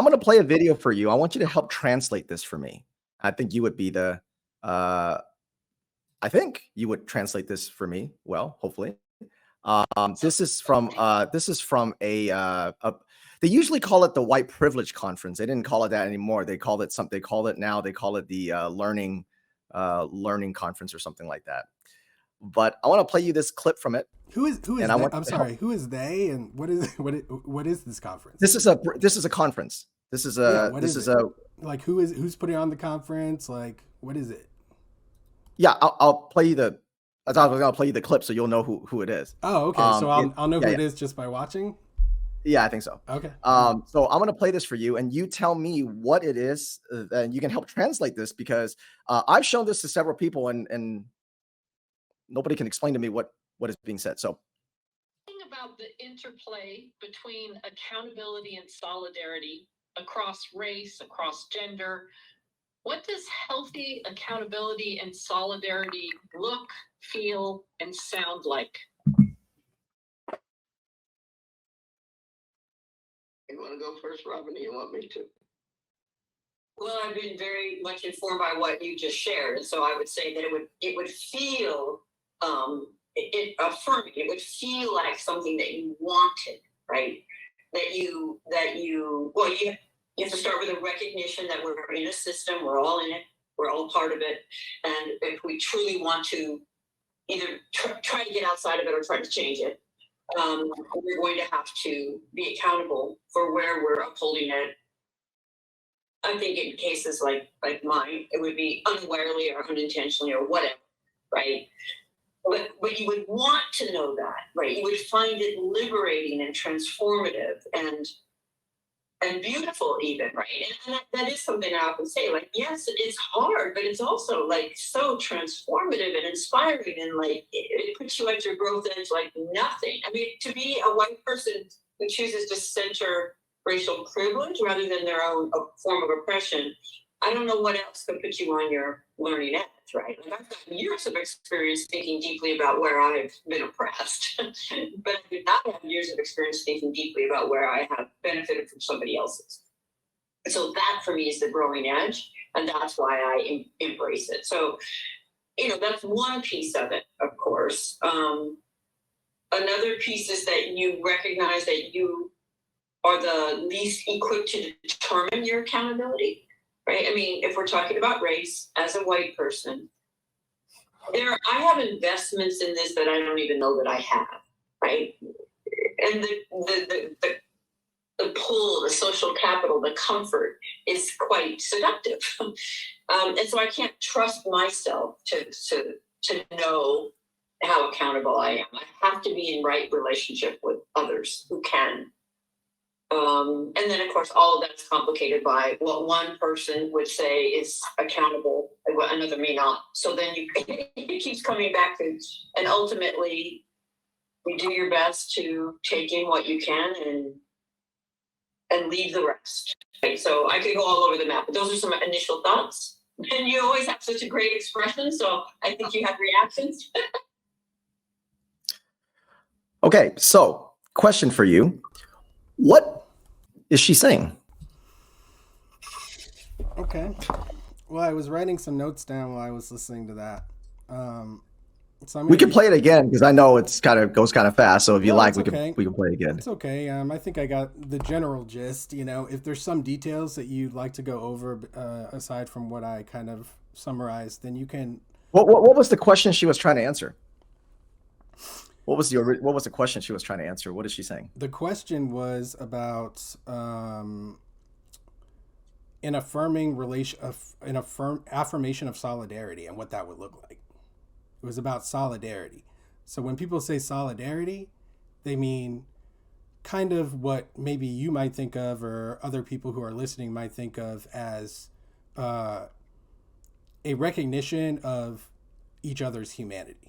I'm gonna play a video for you. I want you to help translate this for me. I think you would be the uh, I think you would translate this for me well, hopefully. This is from a they usually call it the white privilege conference. They didn't call it that anymore. They called it something. They call it now. They call it the learning conference or something like that. But I want to play you this clip from it, Who is and I that? want I'm you to help. sorry. Who is they, and what is this conference? This is a conference. This is Yeah, a what this is is it? a Like who's putting on the conference? Like what is it? yeah. I'll play you the. I was gonna play you the clip so you'll know who it is. Oh, okay. So It I'll know yeah who yeah it is just by watching. yeah I think so. Okay. All right. So I'm gonna play this for you, and you tell me what it is, and you can help translate this because I've shown this to several people, and nobody can explain to me what is being said. So About the interplay between accountability and solidarity across race, across gender. What does healthy accountability and solidarity look, feel, and sound like? You want to go first, Robin, or you want me to? Well, I've been very much informed by what you just shared, and so I would say that it would feel affirming. It would feel like something that you wanted, right? You have to start with a recognition that we're in a system, we're all in it, we're all part of it, and if we truly want to either try to get outside of it or try to change it, we're going to have to be accountable for where we're upholding it. I think in cases like mine, it would be unawarely or unintentionally or whatever, right? But you would want to know that, right? You would find it liberating and transformative and beautiful even, right? And that is something I often say, like, yes, it's hard, but it's also like so transformative and inspiring, and like it puts you at your growth edge like nothing. I mean, to be a white person who chooses to center racial privilege rather than their own form of oppression, I don't know what else could put you on your learning edge, right? Like I've got years of experience thinking deeply about where I've been oppressed, but I do not have years of experience thinking deeply about where I have benefited from somebody else's. So that for me is the growing edge, and that's why I embrace it. So, that's one piece of it, of course. Another piece is that you recognize that you are the least equipped to determine your accountability. Right? I mean, if we're talking about race, as a white person, I have investments in this that I don't even know that I have, right? And the pull, the social capital, the comfort is quite seductive, and so I can't trust myself to know how accountable I am. I have to be in right relationship with others who can. And then, of course, all of that's complicated by what one person would say is accountable and what another may not. So then it keeps coming back to, and ultimately, you do your best to take in what you can and leave the rest. Right? So I could go all over the map, but those are some initial thoughts. And you always have such a great expression, so I think you have reactions. okay, so question for you: what is she saying? Okay. Well, I was writing some notes down while I was listening to that. So We can play it again because I know it's goes kind of fast. So if you No, like, it's okay. we can play it again. It's okay. I think I got the general gist. If there's some details that you'd like to go over aside from what I kind of summarized, then you can. What was the question she was trying to answer? What was the question she was trying to answer? What is she saying? The question was about an affirmation of solidarity and what that would look like. It was about solidarity. So when people say solidarity, they mean kind of what maybe you might think of or other people who are listening might think of as a recognition of each other's humanity.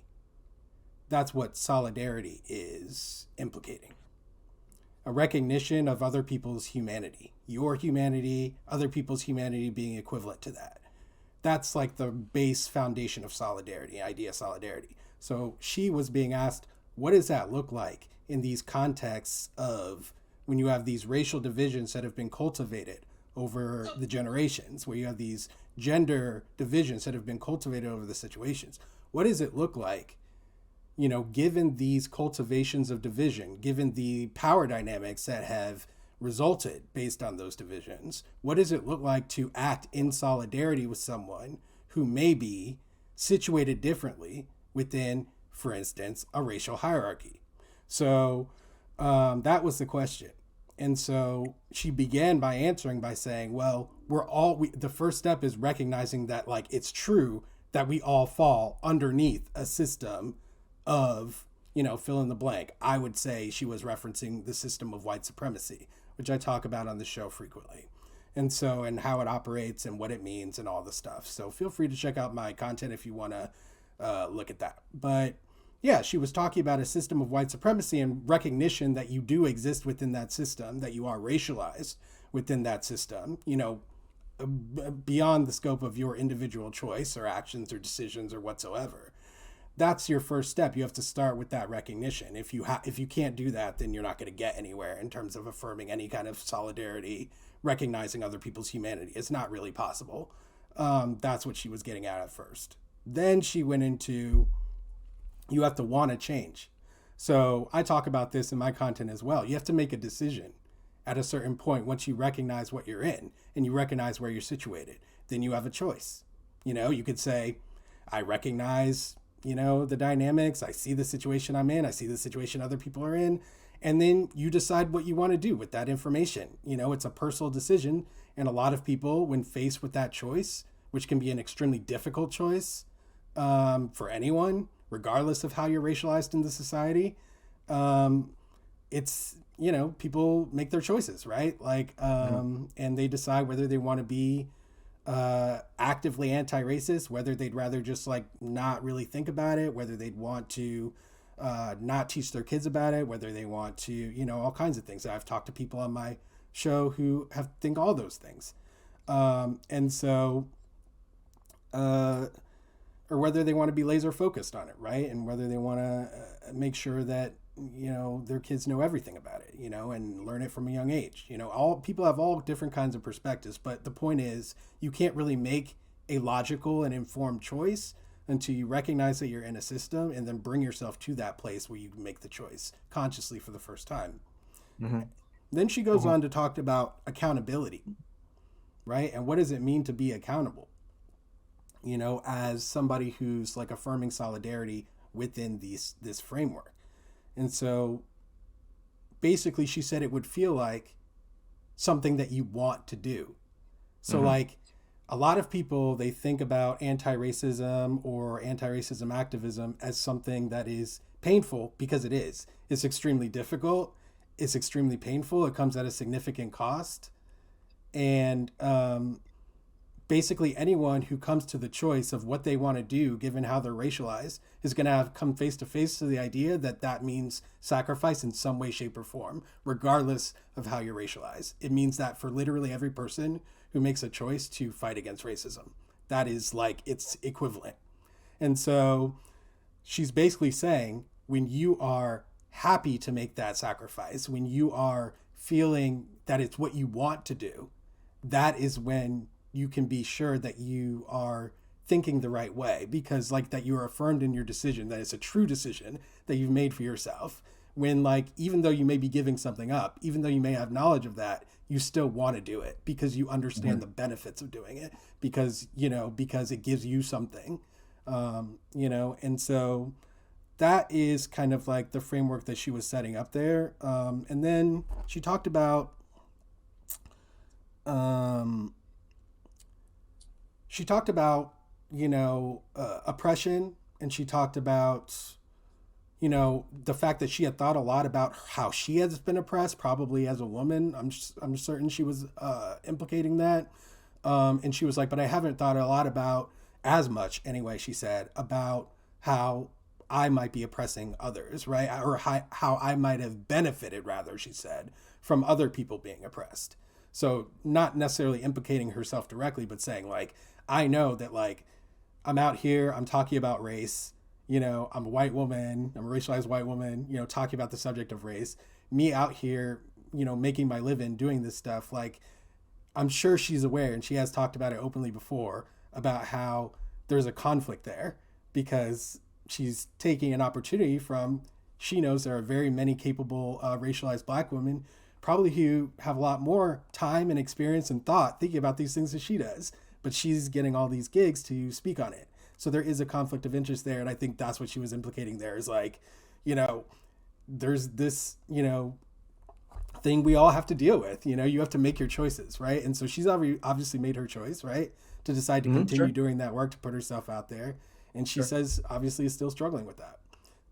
That's what solidarity is implicating. A recognition of other people's humanity. Your humanity, other people's humanity being equivalent to that. That's like the base foundation of solidarity, idea of solidarity. So she was being asked, what does that look like in these contexts of when you have these racial divisions that have been cultivated over the generations, where you have these gender divisions that have been cultivated over the situations, what does it look like, given these cultivations of division, given the power dynamics that have resulted based on those divisions? What does it look like to act in solidarity with someone who may be situated differently within, for instance, a racial hierarchy? So that was the question. And so she began by answering by saying, well, the first step is recognizing that, like, it's true that we all fall underneath a system of, fill in the blank. I would say she was referencing the system of white supremacy, which I talk about on the show frequently. And so, and how it operates and what it means and all the stuff. So feel free to check out my content if you want to look at that. But yeah, she was talking about a system of white supremacy and recognition that you do exist within that system, that you are racialized within that system, beyond the scope of your individual choice or actions or decisions or whatsoever. That's your first step. You have to start with that recognition. If you can't do that, then you're not going to get anywhere in terms of affirming any kind of solidarity, recognizing other people's humanity. It's not really possible. That's what she was getting at first. Then she went into, you have to want to change. So I talk about this in my content as well. You have to make a decision at a certain point. Once you recognize what you're in and you recognize where you're situated, then you have a choice. You could say, I recognize, the dynamics. I see the situation I'm in. I see the situation other people are in. And then you decide what you want to do with that information. It's a personal decision. And a lot of people, when faced with that choice, which can be an extremely difficult choice for anyone, regardless of how you're racialized in the society, it's, people make their choices, right? Like, and they decide whether they want to be actively anti-racist, whether they'd rather just like not really think about it, whether they'd want to not teach their kids about it, whether they want to, all kinds of things. I've talked to people on my show who think all those things. And so, or whether they want to be laser focused on it, right? And whether they want to make sure that, their kids know everything about it, and learn it from a young age. All people have all different kinds of perspectives, but the point is you can't really make a logical and informed choice until you recognize that you're in a system and then bring yourself to that place where you make the choice consciously for the first time. Mm-hmm. Then she goes on to talk about accountability, right? And what does it mean to be accountable? As somebody who's like affirming solidarity within this framework. And so basically she said it would feel like something that you want to do. So like a lot of people, they think about anti-racism or anti-racism activism as something that is painful, because it is. It's extremely difficult. It's extremely painful. It comes at a significant cost. And basically anyone who comes to the choice of what they want to do, given how they're racialized, is going to have come face to face to the idea that that means sacrifice in some way, shape, or form, regardless of how you're racialized. It means that for literally every person who makes a choice to fight against racism, that is like its equivalent. And so she's basically saying, when you are happy to make that sacrifice, when you are feeling that it's what you want to do, that is when you can be sure that you are thinking the right way, because like that you are affirmed in your decision, that it's a true decision that you've made for yourself. When like, even though you may be giving something up, even though you may have knowledge of that, you still want to do it because you understand the benefits of doing it, because it gives you something, and so that is kind of like the framework that she was setting up there. And then she talked about, oppression, and she talked about, the fact that she had thought a lot about how she has been oppressed, probably as a woman. I'm certain she was implicating that. And she was like, but I haven't thought a lot about, as much anyway, she said, about how I might be oppressing others, right? Or how I might have benefited, rather, she said, from other people being oppressed. So not necessarily implicating herself directly, but saying like, I know that like, I'm out here, I'm talking about race, I'm a white woman, I'm a racialized white woman, talking about the subject of race. Me out here, making my living doing this stuff, like I'm sure she's aware, and she has talked about it openly before, about how there's a conflict there because she's taking an opportunity from, she knows there are very many capable racialized Black women, probably who have a lot more time and experience and thought thinking about these things as she does, but she's getting all these gigs to speak on it. So there is a conflict of interest there. And I think that's what she was implicating there, is like, there's this, thing we all have to deal with. You have to make your choices, right? And so she's obviously made her choice, right, to decide to continue Sure. doing that work, to put herself out there. And she says, obviously, is still struggling with that.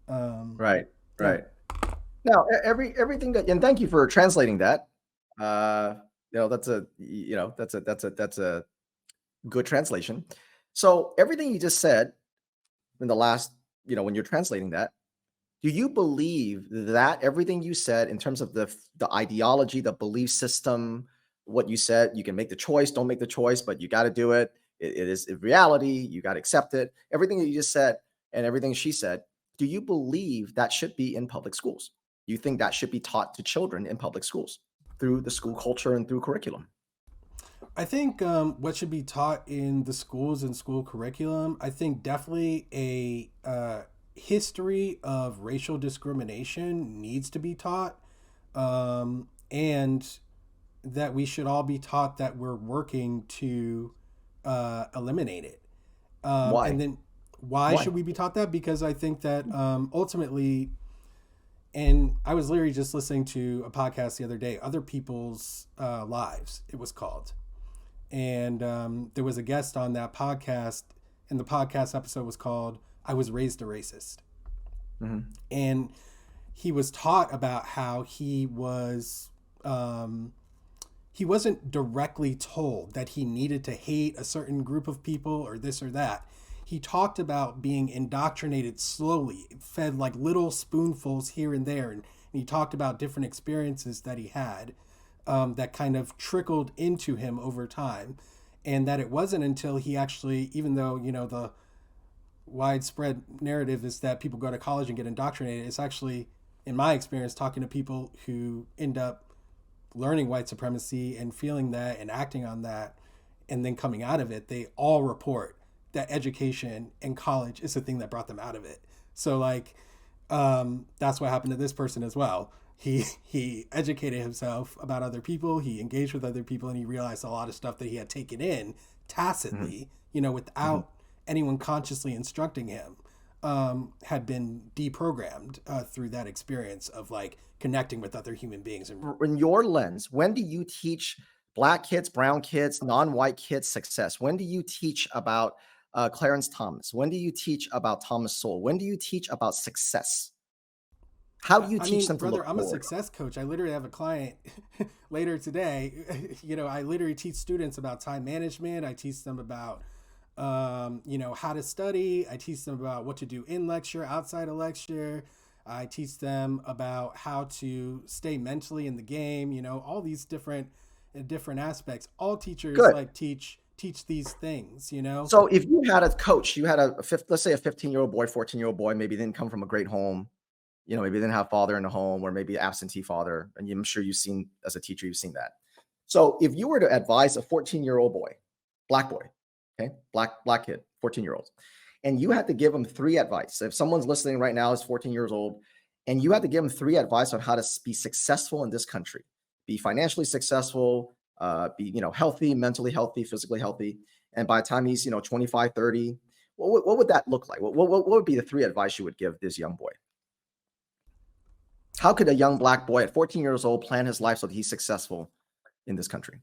Right. Yeah. Right. Now, everything that, and thank you for translating that. That's a good translation. So everything you just said in the last, when you're translating that, do you believe that everything you said in terms of the ideology, the belief system, what you said, you can make the choice, don't make the choice, but you got to do it. It is a reality. You got to accept it. Everything that you just said and everything she said, do you believe that should be in public schools? You think that should be taught to children in public schools through the school culture and through curriculum? I think what should be taught in the schools and school curriculum, I think definitely a history of racial discrimination needs to be taught, and that we should all be taught that we're working to eliminate it. And Why? then why Why? should we be taught that? Because I think that ultimately, and I was literally just listening to a podcast the other day, Other People's Lives, it was called. And there was a guest on that podcast, and the podcast episode was called I Was Raised a Racist. Mm-hmm. And he was taught about how he wasn't directly told that he needed to hate a certain group of people or this or that. He talked about being indoctrinated slowly, fed like little spoonfuls here and there. And he talked about different experiences that he had that kind of trickled into him over time. And that it wasn't until he actually, even though, the widespread narrative is that people go to college and get indoctrinated, it's actually, in my experience, talking to people who end up learning white supremacy and feeling that and acting on that and then coming out of it, they all report that education and college is the thing that brought them out of it. So like, that's what happened to this person as well. He educated himself about other people, he engaged with other people, and he realized a lot of stuff that he had taken in tacitly, Mm-hmm. without anyone consciously instructing him, had been deprogrammed through that experience of like connecting with other human beings. And In your lens, when do you teach Black kids, brown kids, non-white kids success? When do you teach about Clarence Thomas? When do you teach about Thomas Sowell? When do you teach about success? How do you I teach mean, them to brother, look I'm a forward? success coach. I literally have a client later today. I literally teach students about time management. I teach them about, how to study. I teach them about what to do in lecture, outside of lecture. I teach them about how to stay mentally in the game. All these different aspects. All teachers Good. like teach these things. So if you had a coach, you had let's say a 15-year-old boy, 14-year-old boy, maybe didn't come from a great home, maybe didn't have father in the home, or maybe absentee father. And I'm sure you've seen, as a teacher, you've seen that. So if you were to advise a 14-year-old boy, Black boy, okay, black kid, 14-year-olds, and you had to give him three advice. If someone's listening right now is 14 years old, and you had to give him three advice on how to be successful in this country, be financially successful, be healthy, mentally healthy, physically healthy, and by the time he's 25, 30, what would that look like? What would be the three advice you would give this young boy? How could a young Black boy at 14 years old plan his life so that he's successful in this country?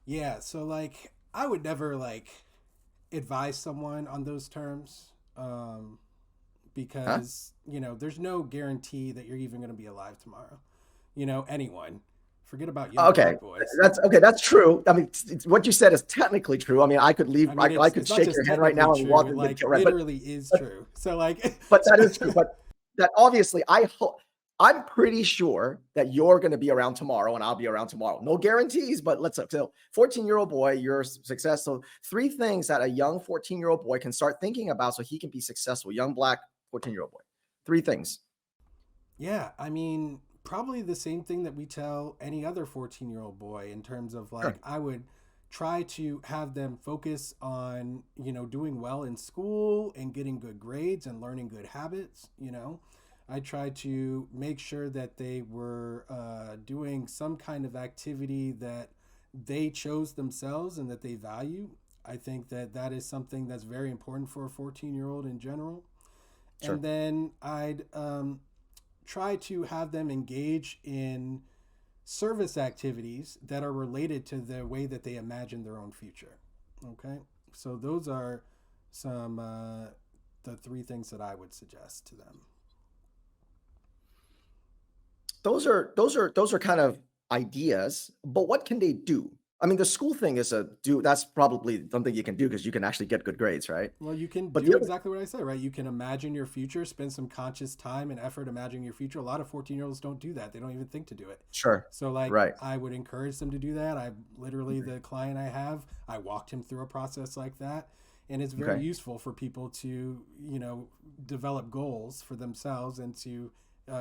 Yeah. So like, I would never like advise someone on those terms, Huh? because there's no guarantee that you're even going to be alive tomorrow. Anyone, forget about young Okay, Black boys. that's okay. That's true. I mean, what you said is technically true. I mean, I could leave. I I, mean, I could it's not shake just your hand right technically now and true, walk it and get like killed, right? literally is true. So like, But that is true. But that obviously, I'm pretty sure that you're going to be around tomorrow and I'll be around tomorrow. No guarantees, but let's so 14-year-old boy, you're successful. Three things that a young 14-year-old boy can start thinking about so he can be successful. Young Black 14-year-old boy. Three things. yeah, I mean, Probably the same thing that we tell any other 14-year-old boy, in terms of like, Sure. I would try to have them focus on, doing well in school and getting good grades and learning good habits. I try to make sure that they were doing some kind of activity that they chose themselves and that they value. I think that that is something that's very important for a 14-year-old in general. And Sure. then I'd try to have them engage in service activities that are related to the way that they imagine their own future. Okay, so those are some the three things that I would suggest to them. Those are kind of ideas, but what can they do? I mean, the school thing is a do. That's probably something you can do because you can actually get good grades, right? Well, you can But do the other, exactly what I said, right? You can imagine your future, spend some conscious time and effort imagining your future. A lot of 14-year-olds don't do that. They don't even think to do it. sure, So, like, right, I would encourage them to do that. I literally, the client I have, I walked him through a process like that. And it's very okay, useful for people to, develop goals for themselves and to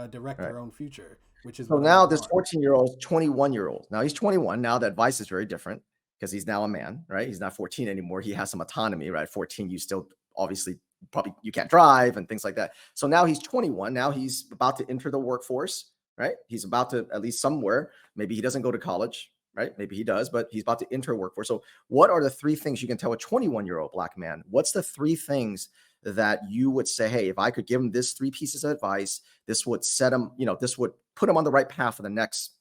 direct right. their own future, which is So what a now lot this want. 14-year-old, 21-year-old. Now he's 21. Now the advice is very different because he's now a man, right? He's not 14 anymore. He has some autonomy, right? 14, you still obviously probably you can't drive and things like that. So now he's 21. Now he's about to enter the workforce, right? He's about to at least somewhere. Maybe he doesn't go to college, right? Maybe he does, but he's about to enter a workforce. So what are the three things you can tell a 21-year-old black man? What's the three things that you would say, hey, if I could give him this three pieces of advice, this would set him, this would put him on the right path for the next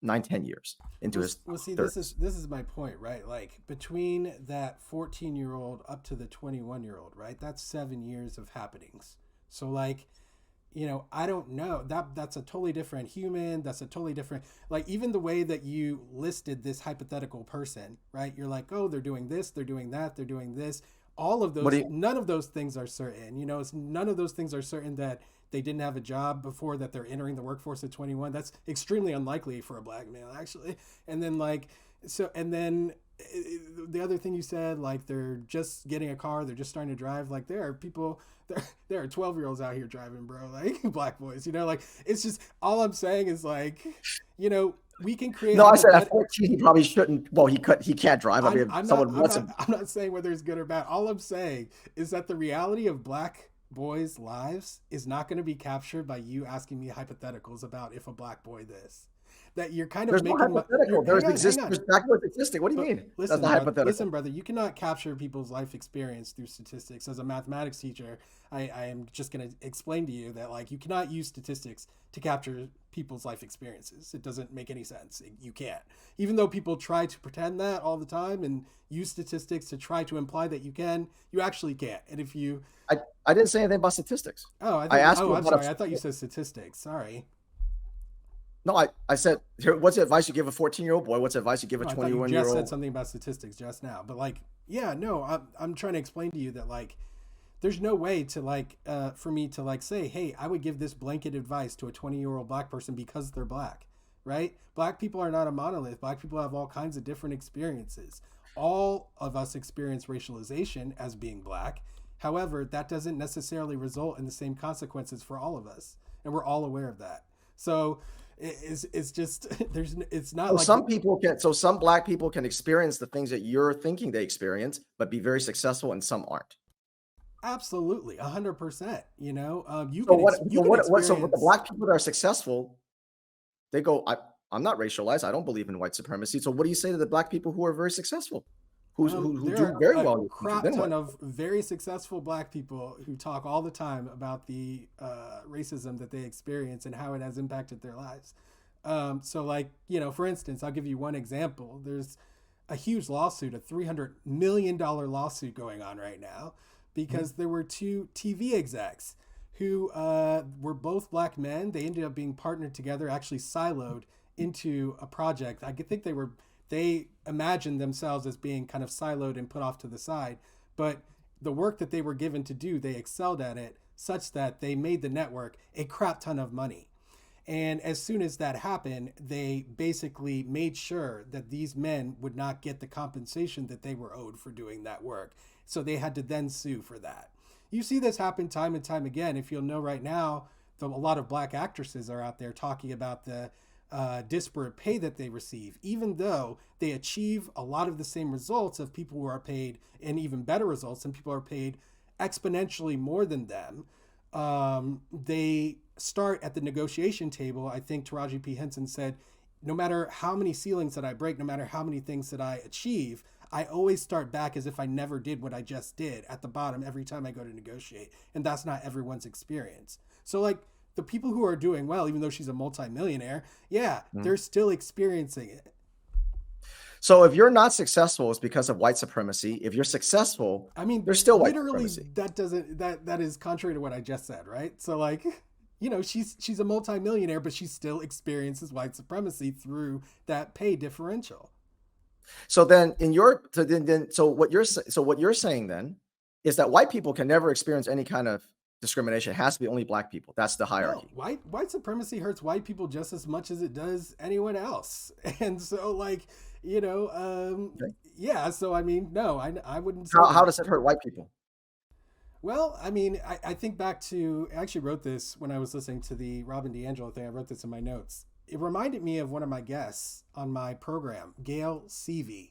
9, 10 years into Well, his well, see, this is 30s. this is my point, right? Like, between that 14-year-old up to the 21-year-old, right? That's 7 years of happenings. So, like, I don't know, that's a totally different human. That's a totally different, like, even the way that you listed this hypothetical person, right? You're like, oh, they're doing this, they're doing that, they're doing this. All of What do those, you, none of those things are certain. It's none of those things are certain that they didn't have a job before, that they're entering the workforce at 21. That's extremely unlikely for a black male, actually. And then, like, so, and then the other thing you said, like, they're just getting a car, they're just starting to drive. Like, there are people, there are 12-year-olds out here driving, bro. Like, black boys, like, it's just, all I'm saying is, like, we can create no, I said at hypothetical. 14, he probably shouldn't. Well, he can't drive. I I'm mean, if I'm not someone I'm wants not him. I'm not saying whether it's good or bad. All I'm saying is that the reality of black boys' lives is not going to be captured by you asking me hypotheticals about if a black boy this. That you're kind of There's no making my hypothetical. hang There's on, hang exist. on. There's backwards existing. What do you But mean? That's not listen, hypothetical. brother. You cannot capture people's life experience through statistics. As a mathematics teacher, I am just going to explain to you that, like, you cannot use statistics to capture people's life experiences. It doesn't make any sense. You can't. Even though people try to pretend that all the time and use statistics to try to imply that you can, you actually can't. And if you, I, I didn't say anything about statistics. oh, I I thought you, asked oh, you I'm about sorry. I a, thought you said statistics. Sorry. no, I said, here, what's the advice you give a 14-year-old boy? What's the advice you give a No, I thought you just said 21-year-old? something about statistics just now. But, like, yeah, no, I'm trying to explain to you that, like, there's no way to, like, for me to, like, say, hey, I would give this blanket advice to a 20-year-old black person because they're black, right? Black people are not a monolith. Black people have all kinds of different experiences. All of us experience racialization as being black. However, that doesn't necessarily result in the same consequences for all of us, and we're all aware of that. So it's just there's it's not So like some people can, so some black people can experience the things that you're thinking they experience, but be very successful, and some aren't. absolutely 100%. You So can what? you So can what? So with the experience. black people that are successful, they go, I'm not racialized. I don't believe in white supremacy. So what do you say to the black people who are very successful, who There do are very a well in the future? crap Then ton what? of very successful black people who talk all the time about the racism that they experience and how it has impacted their lives. So, like, for instance, I'll give you one example. There's a huge lawsuit, a $300 million lawsuit going on right now Mhm. because there were two TV execs who were both black men. They ended up being partnered together, actually siloed into a project. I think they imagined themselves as being kind of siloed and put off to the side, but the work that they were given to do, they excelled at it such that they made the network a crap ton of money. And as soon as that happened, they basically made sure that these men would not get the compensation that they were owed for doing that work. So they had to then sue for that. You see this happen time and time again. If you'll know right now, a lot of black actresses are out there talking about the disparate pay that they receive, even though they achieve a lot of the same results of people who are paid, and even better results, and people are paid exponentially more than them. They start at the negotiation table. I think Taraji P. Henson said, no matter how many ceilings that I break, no matter how many things that I achieve, I always start back as if I never did what I just did at the bottom every time I go to negotiate. And that's not everyone's experience. So, like, the people who are doing well, even though she's a multimillionaire, yeah, they're still experiencing it. So if you're not successful, it's because of white supremacy. If you're successful, I mean, there's still white literally, supremacy. that is contrary to what I just said, right? So, like, she's a multimillionaire, but she still experiences white supremacy through that pay differential. So then what you're saying then is that white people can never experience any kind of discrimination. It has to be only black people. That's the No, hierarchy. white supremacy hurts white people just as much as it does anyone else. And so, like, Okay. yeah. So I mean, no, I wouldn't say How that. does it hurt white people? Well, I mean, I think back to, I actually wrote this when I was listening to the Robin DiAngelo thing. I wrote this in my notes. It reminded me of one of my guests on my program, Gail Seavey,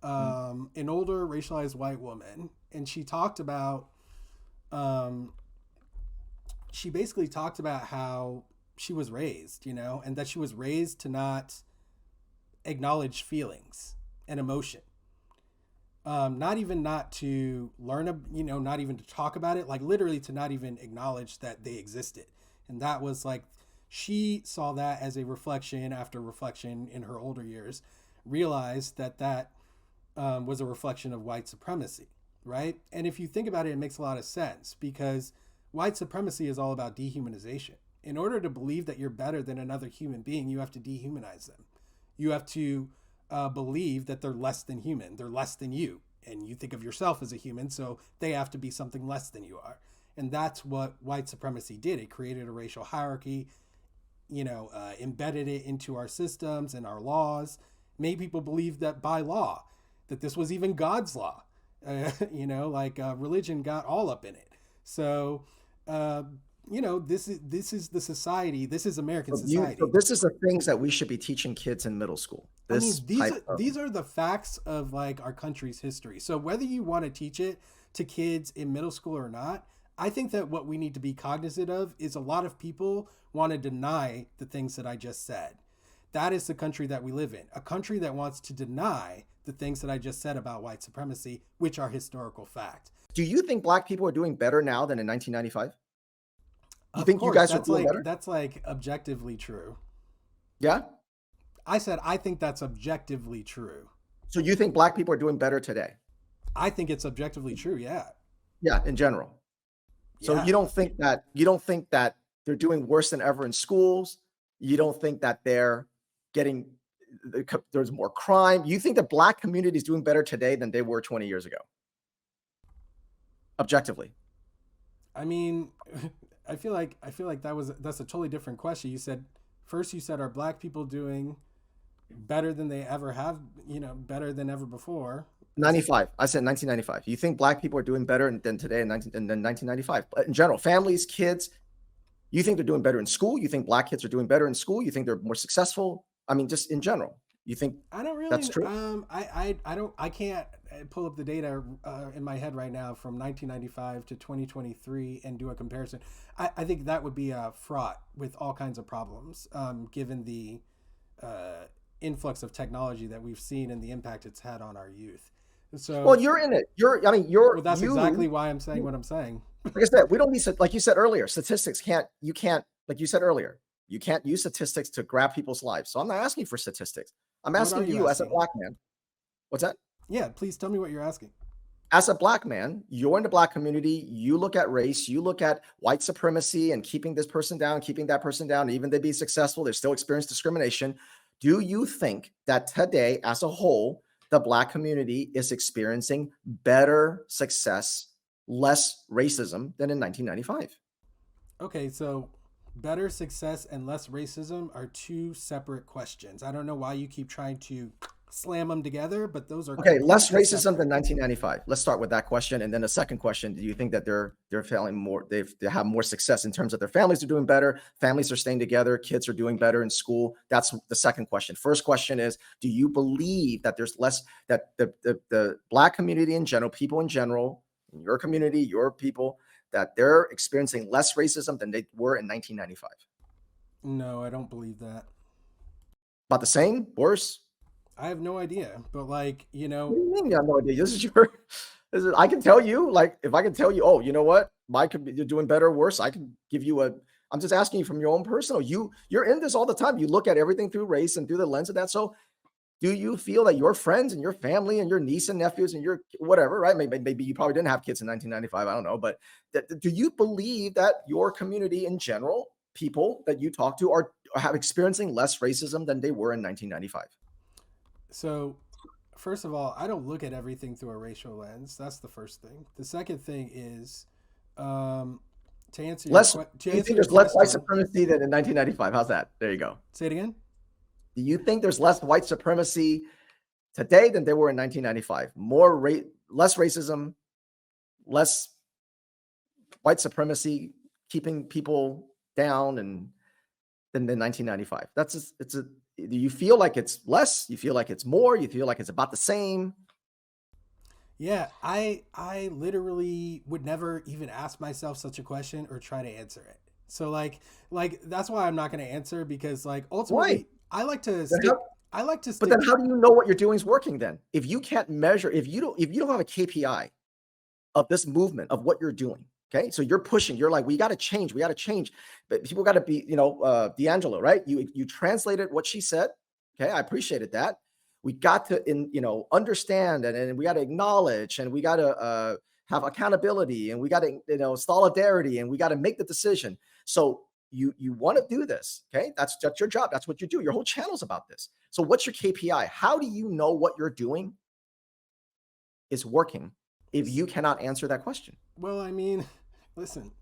Mm. an older racialized white woman, and um, she basically talked about how she was raised, and that she was raised to not acknowledge feelings and emotion. Not even not to learn, not even to talk about it, like literally to not even acknowledge that they existed. And that was like, she saw that as a reflection after reflection in her older years, realized that was a reflection of white supremacy, right? And if you think about it, it makes a lot of sense because white supremacy is all about dehumanization. In order to believe that you're better than another human being, you have to dehumanize them. You have to believe that they're less than human, they're less than you. And you think of yourself as a human, so they have to be something less than you are. And that's what white supremacy did. It created a racial hierarchy, embedded it into our systems and our laws, made people believe that by law, that this was even God's law. Religion got all up in it. So, this is the society. This is American So society. this is the things that we should be teaching kids in middle school. I mean, This type of these are the facts of like our country's history. So whether you want to teach it to kids in middle school or not, I think that what we need to be cognizant of is a lot of people want to deny the things that I just said. That is the country that we live in. A country that wants to deny the things that I just said about white supremacy, which are historical fact. Do you think black people are doing better now than in 1995? You Of think you course, guys are doing better? that's like objectively true. Yeah. I said I think that's objectively true. So you think black people are doing better today? I think it's objectively true. Yeah. Yeah, in general. So Yeah. you don't think that they're doing worse than ever in schools. You don't think that getting there's more crime. You think the black community is doing better today than they were 20 years ago, objectively. I mean, I feel like that's a totally different question. You said are black people doing better than they ever have, better than ever before? 95. I said 1995. You think black people are doing better than today in 1995? But in general, families, kids, you think they're doing better in school? You think black kids are doing better in school? You think they're more successful? I mean, just in general, you think I don't that's really. true? I don't. I can't pull up the data in my head right now from 1995 to 2023 and do a comparison. I think that would be fraught with all kinds of problems, given the influx of technology that we've seen and the impact it's had on our youth. Well, So, you're in it. I mean, well, that's exactly why I'm saying what I'm saying. like I said, we don't need, like you said earlier, statistics you can't, like you said earlier, you can't use statistics to grab people's lives. So I'm not asking for statistics. I'm What are asking you you as a asking? black man. What's that? Yeah, please tell me what you're asking. As a black man, you're in the black community, you look at race, you look at white supremacy and keeping this person down, keeping that person down, even they be successful, they still experience discrimination. Do you think that today, as a whole, the black community is experiencing better success, less racism than in 1995? Okay, so better success and less racism are two separate questions. I don't know why you keep trying to slam them together, but those are Okay, less completely racism separate. than 1995. Let's start with that question, and then the second question: do you think that they're feeling more? They have more success in terms of their families are doing better, families are staying together, kids are doing better in school. That's the second question. First question is: do you believe that there's less that the Black community in general, people in general, in your community, your people, that they're experiencing less racism than they were in 1995? No, I don't believe that. About the same? Worse? I have no idea, but like, What do you mean you have no idea? This is your I can tell you, like, if I can tell you, oh, you know what? You're doing better or worse. I can give you I'm just asking you from your own personal. You're in this all the time. You look at everything through race and through the lens of that. So do you feel that your friends and your family and your niece and nephews and your whatever, right? Maybe you probably didn't have kids in 1995. I don't know. But do you believe that your community in general, people that you talk to are have experiencing less racism than they were in 1995? So first of all, I don't look at everything through a racial lens. That's the first thing. The second thing is, um, Do to you answer think your there's less white question. supremacy than in 1995? How's that? There you go. Say it again. Do you think there's less white supremacy today than there were in 1995? Less racism, less white supremacy, keeping people down and than in 1995. Do you feel like it's less? You feel like it's more? You feel like it's about the same? Yeah, I literally would never even ask myself such a question or try to answer it. So like that's why I'm not going to answer, because like Why? ultimately I like to Then stick how, I like to but then stick how do you know what you're doing is working then? If you can't measure, if you don't have a KPI of this movement of what you're doing. Okay. So you're pushing, you're like, we got to change. We got to change. But people got to be, D'Angelo, right? You translated what she said. Okay. I appreciated that. We got to understand and we got to acknowledge and we got to have accountability and we got to, solidarity and we got to make the decision. So you want to do this. Okay. That's your job. That's what you do. Your whole channel's about this. So what's your KPI? How do you know what you're doing is working if you cannot answer that question? Well, I mean, listen,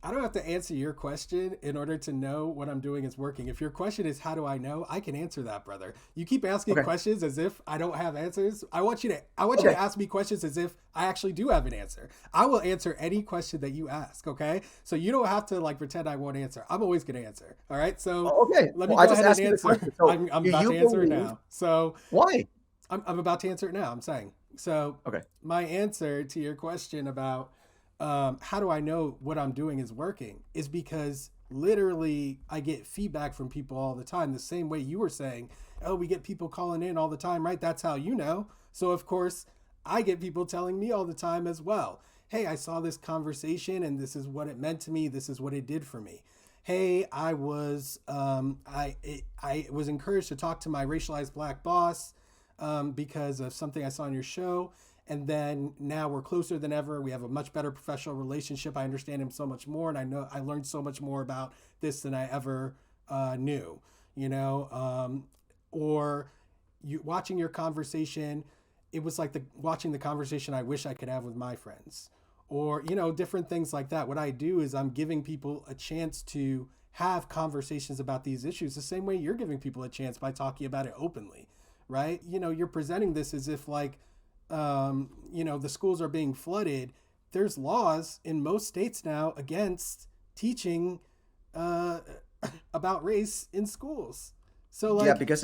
I don't have to answer your question in order to know what I'm doing is working. If your question is how do I know, I can answer that, brother. You keep asking Okay. questions as if I don't have answers. I want you to Okay. ask me questions as if I actually do have an answer. I will answer any question that you ask, okay? So you don't have to like pretend I won't answer. I'm always going to answer. All right? So Oh, okay. let me Well, I go just ahead and asked you the answer. question. So I'm do about you to answer it believe now. So why? I'm about to answer it now. I'm saying. So Okay. my answer to your question about how do I know what I'm doing is working is because literally I get feedback from people all the time. The same way you were saying, oh, we get people calling in all the time, right? That's how you know. So of course, I get people telling me all the time as well. Hey, I saw this conversation and this is what it meant to me. This is what it did for me. Hey, I was encouraged to talk to my racialized black boss because of something I saw on your show. And then now we're closer than ever. We have a much better professional relationship. I understand him so much more, and I know I learned so much more about this than I ever knew. You know, or you watching your conversation, it was like watching the conversation I wish I could have with my friends, or different things like that. What I do is I'm giving people a chance to have conversations about these issues the same way you're giving people a chance by talking about it openly, right? You're presenting this as if like the schools are being flooded. There's laws in most states now against teaching uh, about race in schools. So Yeah, like, because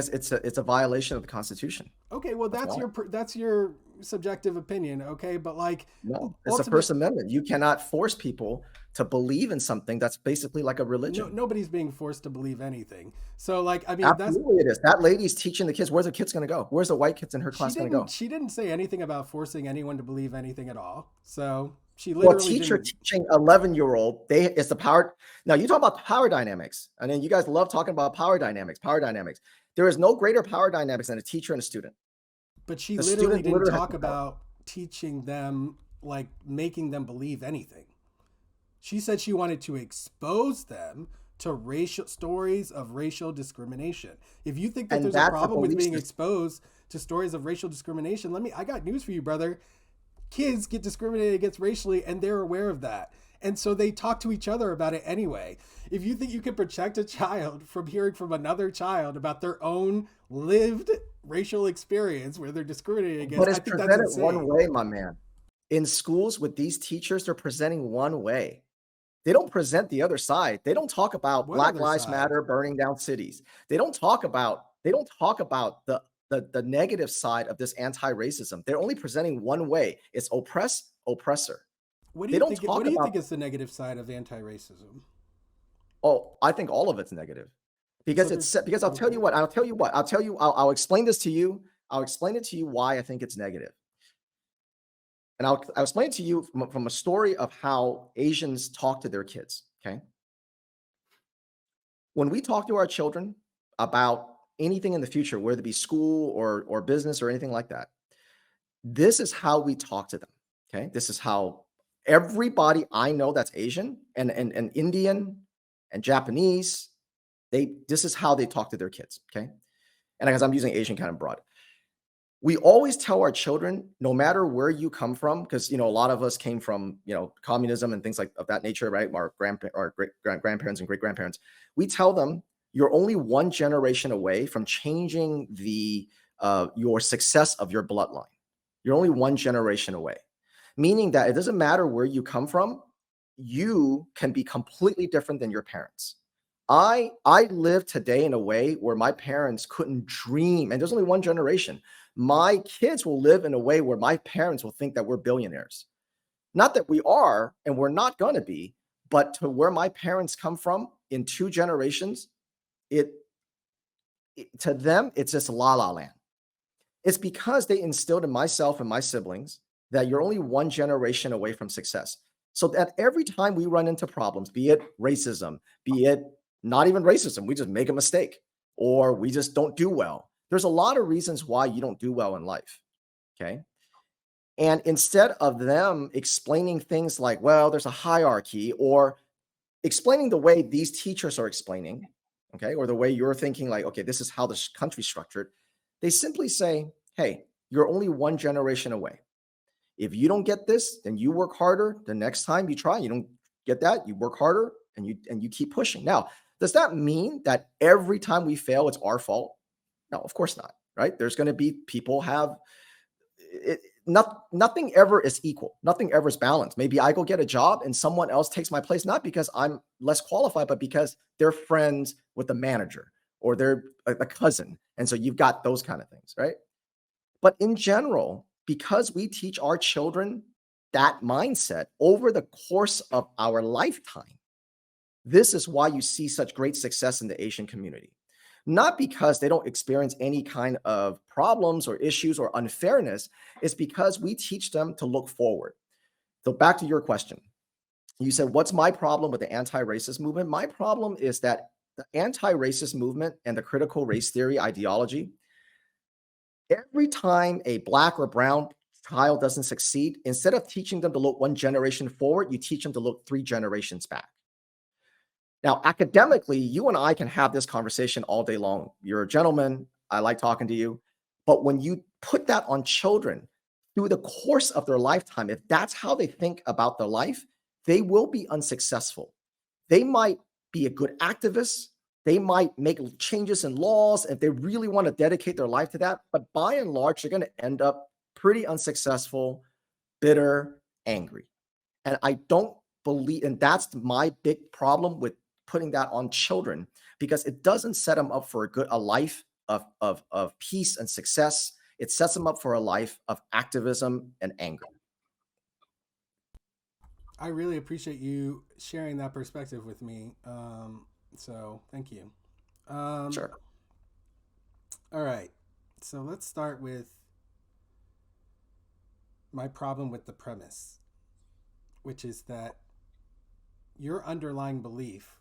it's a violation of the Constitution. okay, well That's why. that's your subjective opinion, okay? But like, No, it's the ultimate, First Amendment. You cannot force people to believe in something that's basically like a no, religion. nobody's being forced to believe anything. So like, I mean, that's Absolutely, it is. That lady's teaching the kids. Where's the kids going to go? Where's the white kids in her she class going to didn't go? she didn't say anything about forcing anyone to believe anything at all. So she Well, a literally teacher didn't. teaching 11-year-old, it's the power. Now you talk about power dynamics, and then you guys love talking about power dynamics. Power dynamics. There is no greater power dynamics than a teacher and a student. But she The literally student didn't literally has talk the power. about teaching them, like making them believe anything. She said she wanted to expose them to racial stories of racial discrimination. If you think that And there's a that's a problem with belief being system. exposed to stories of racial discrimination, I got news for you, brother. Kids get discriminated against racially and they're aware of that. And so they talk to each other about it anyway. If you think you can protect a child from hearing from another child about their own lived racial experience where they're discriminated But against, I it's think that's presented one insane. way, my man. In schools with these teachers, they're presenting one way. They don't present the other side. They don't talk about What Black other Lives side? Matter burning down cities. They don't talk about the negative side of this anti-racism. They're only presenting one way. It's oppress, oppressor. What do They you don't think? What talk do you about, think is the negative side of anti-racism? oh, I think all of it's negative. So Because there's because okay. I'll explain this to you. I'll explain it to you why I think it's negative. And I'll explain it to you from a story of how Asians talk to their kids. Okay. When we talk to our children about anything in the future, whether it be school or business or anything like that, this is how we talk to them. Okay. This is how everybody I know that's Asian and Indian and Japanese, this is how they talk to their kids. Okay. And because I'm using Asian kind of broad. We always tell our children, no matter where you come from, because a lot of us came from communism and things like of that nature, right? Our great grandparents and great grandparents. We tell them you're only one generation away from changing the your success of your bloodline. You're only one generation away, meaning that it doesn't matter where you come from, you can be completely different than your parents. I live today in a way where my parents couldn't dream, and there's only one generation. My kids will live in a way where my parents will think that we're billionaires. Not that we are, and we're not going to be, but to where my parents come from in two generations, it, to them it's just la la land. It's because they instilled in myself and my siblings that you're only one generation away from success. So that every time we run into problems, be it racism, be it not even racism, we just make a mistake or we just don't do well. There's a lot of reasons why you don't do well in life. Okay. And instead of them explaining things like, well, there's a hierarchy, or explaining the way these teachers are explaining, okay, or the way you're thinking, like, okay, this is how this country's structured, they simply say, hey, you're only one generation away. If you don't get this, then you work harder. The next time you try, you don't get that, you work harder and you keep pushing. Now, does that mean that every time we fail, it's our fault? No, of course not. Right? There's going to be people have it, nothing ever is equal. Nothing ever is balanced. Maybe I go get a job and someone else takes my place, not because I'm less qualified, but because they're friends with the manager or they're a cousin. And so you've got those kind of things, right? But in general, because we teach our children that mindset over the course of our lifetime, this is why you see such great success in the Asian community. Not because they don't experience any kind of problems or issues or unfairness, it's because we teach them to look forward. So, back to your question. You said, what's my problem with the anti racist movement? My problem is that the anti racist movement and the critical race theory ideology, every time a Black or brown child doesn't succeed, instead of teaching them to look one generation forward, you teach them to look three generations back. Now, academically, you and I can have this conversation all day long. You're a gentleman. I like talking to you. But when you put that on children through the course of their lifetime, if that's how they think about their life, they will be unsuccessful. They might be a good activist. They might make changes in laws if they really want to dedicate their life to that. But by and large, they're going to end up pretty unsuccessful, bitter, angry. And I don't believe, and that's my big problem with putting that on children, because it doesn't set them up for a life of peace and success. It sets them up for a life of activism and anger. I really appreciate you sharing that perspective with me. So thank you. Um, Sure. all right. So let's start with my problem with the premise, which is that your underlying belief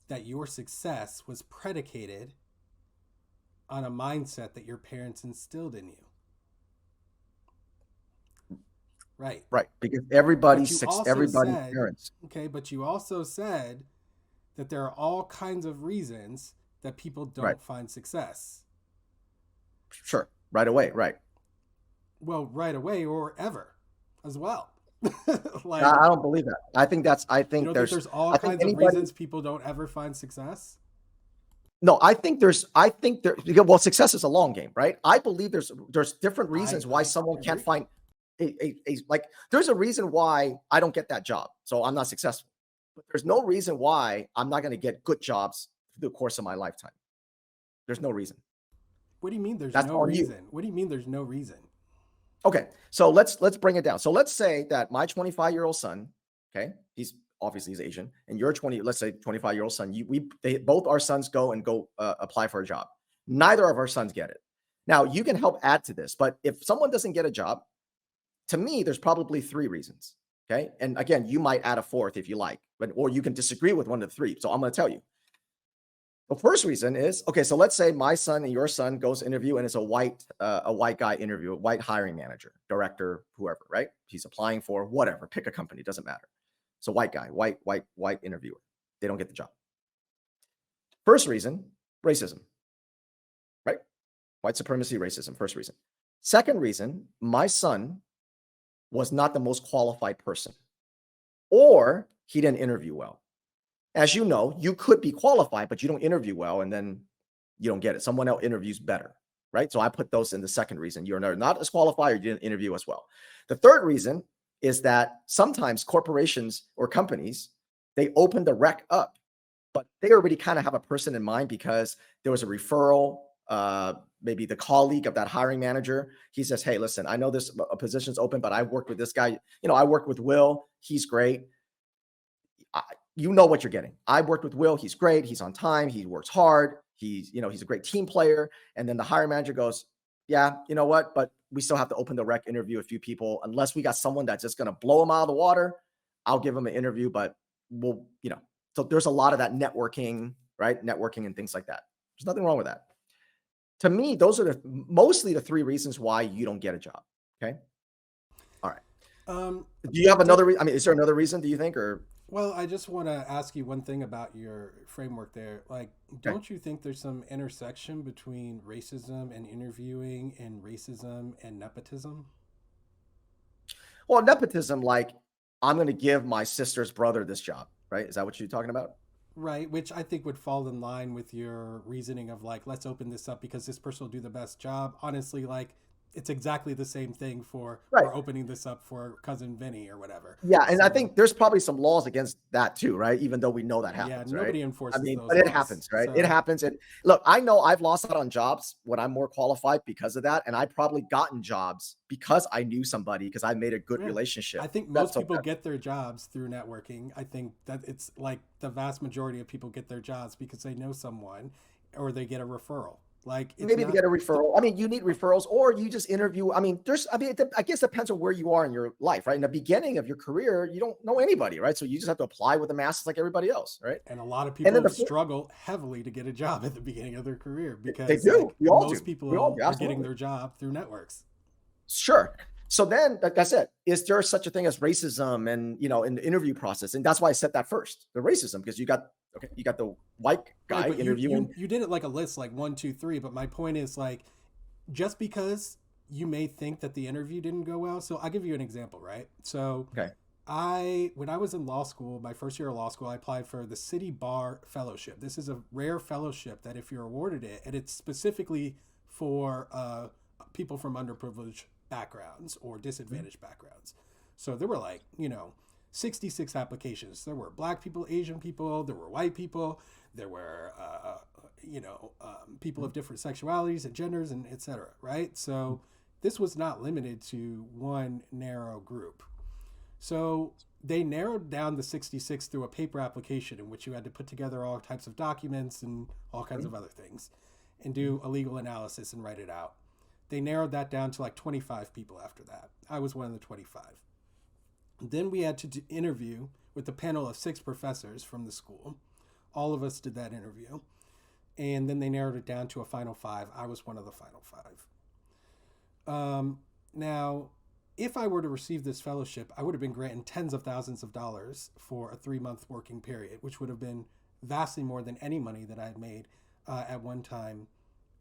that your success was predicated on a mindset that your parents instilled in you. Right. Right. Because But you also everybody's said, parents. okay, but you also said that there are all kinds of reasons that people Right. don't find success. Sure. Right away. Right. Well, right away or ever as well. Like, I don't believe that. I you think don't think there's all I think kinds of anybody, reasons people don't ever find success? no, I think there, well, success is a long game, right? I believe there's different reasons why I someone can't agree. find like, there's a reason why I don't get that job. So I'm not successful. But there's no reason why I'm not going to get good jobs through the course of my lifetime. There's no reason. What do you mean there's That's no on you. reason? What do you mean there's no reason? Okay, so let's bring it down. So let's say that my 25-year-old son, okay, he's Asian, and your 20, let's say 25-year-old son, both our sons go apply for a job. Neither of our sons get it. Now you can help add to this, but if someone doesn't get a job, to me, there's probably three reasons. Okay, and again, you might add a fourth if you like, but or you can disagree with one of the three. So I'm going to tell you. The first reason is, okay, so let's say my son and your son goes interview and it's a white guy interview, a white hiring manager, director, whoever, right? He's applying for whatever, pick a company, doesn't matter. So white guy, white interviewer. They don't get the job. First reason, racism, right? White supremacy, racism, first reason. Second reason, my son was not the most qualified person, or he didn't interview well. As you know, you could be qualified, but you don't interview well, and then you don't get it. Someone else interviews better, right? So I put those in the second reason. You're not as qualified or you didn't interview as well. The third reason is that sometimes corporations or companies, they open the rec up, but they already kind of have a person in mind because there was a referral, maybe the colleague of that hiring manager. He says, hey, listen, I know this position's open, but I worked with this guy. I worked with Will. He's great. You know what you're getting. I worked with Will. He's great. He's on time. He works hard. He's a great team player. And then the hiring manager goes, yeah, you know what? But we still have to open the rec, interview a few people. Unless we got someone that's just going to blow them out of the water, I'll give them an interview, but so there's a lot of that networking, right? Networking and things like that. There's nothing wrong with that. To me, those are mostly the three reasons why you don't get a job. Okay. All right. Do you have another reason? I mean, is there another reason, do you think, or? Well, I just want to ask you one thing about your framework there. Like, Okay. don't you think there's some intersection between racism and interviewing and racism and nepotism? Well, nepotism, like, I'm going to give my sister's brother this job, right? Is that what you're talking about? Right, which I think would fall in line with your reasoning of like, let's open this up because this person will do the best job. Honestly, like, it's exactly the same thing for Right. we're opening this up for cousin Vinny or whatever. Yeah, and I So think there's probably some laws against that too, right? Even though we know that yeah, happens, right? nobody I enforces mean, those but it laws. happens, right? It So happens. And look, I know I've lost out on jobs when I'm more qualified because of that, and I probably gotten jobs because I knew somebody because I made a good yeah, I relationship. think That's most so people that, get their jobs through networking. I think that it's like the vast majority of people get their jobs because they know someone or they get a referral. Like it's maybe to not get a referral. I mean, you need referrals, or you just interview. I mean, I guess it depends on where you are in your life, right? In the beginning of your career, you don't know anybody, right? So you just have to apply with the masses like everybody else, right? and a lot of And then people struggle heavily to get a job at the beginning of their career they because do. like We all most do. We all people do. are getting Absolutely. their job through networks. Sure. So then, like I said, is there such a thing as racism and in the interview process? And that's why I said that first, the racism, because you got the white Right, guy but you interviewing. you you did it like a list, like one, two, three. But my point is like, just because you may think that the interview didn't go well. So I'll give you an example, right? So Okay. when I was in law school, my first year of law school, I applied for the City Bar Fellowship. This is a rare fellowship that if you're awarded it, and it's specifically for people from underprivileged backgrounds or disadvantaged backgrounds. So there were like, 66 applications. There were black people, Asian people, there were white people, there were, people of different sexualities and genders and et cetera, right? So this was not limited to one narrow group. So they narrowed down the 66 through a paper application in which you had to put together all types of documents and all kinds of other things and do a legal analysis and write it out. They narrowed that down to like 25 people after that. I was one of the 25. Then we had to interview with a panel of 6 professors from the school. All of us did that interview. And then they narrowed it down to a final 5. I was one of the final 5. Now, if I were to receive this fellowship, I would have been granted tens of thousands of dollars for a 3-month working period, which would have been vastly more than any money that I had made at one time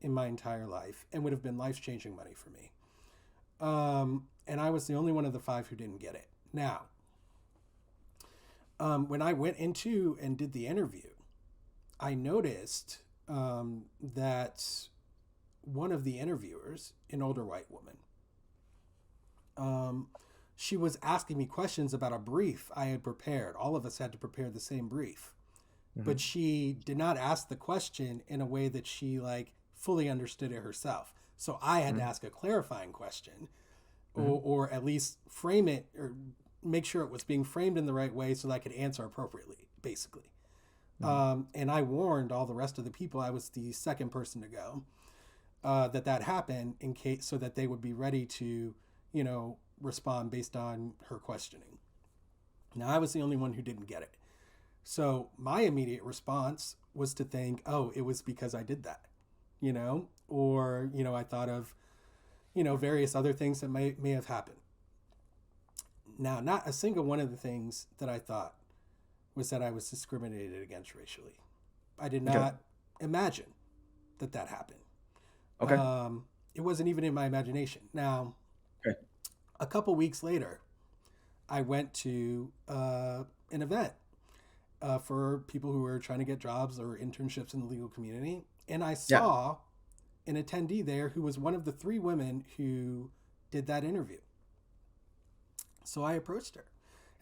in my entire life and would have been life changing money for me. And I was the only one of the 5 who didn't get it. Now, when I went into and did the interview, I noticed that one of the interviewers, an older white woman, she was asking me questions about a brief I had prepared. All of us had to prepare the same brief, but she did not ask the question in a way that she like fully understood it herself. So I had to ask a clarifying question, or at least frame it or make sure it was being framed in the right way so that I could answer appropriately, basically. And I warned all the rest of the people, I was the second person to go, that happened in case, so that they would be ready to, respond based on her questioning. Now, I was the only one who didn't get it. So my immediate response was to think, oh, it was because I did that, or, I thought of, various other things that may have happened. Now, not a single one of the things that I thought was that I was discriminated against racially. I did not imagine that happened. Okay. It wasn't even in my imagination. Now, a couple weeks later, I went to an event for people who were trying to get jobs or internships in the legal community. And I saw an attendee there who was one of the 3 women who did that interview. So I approached her,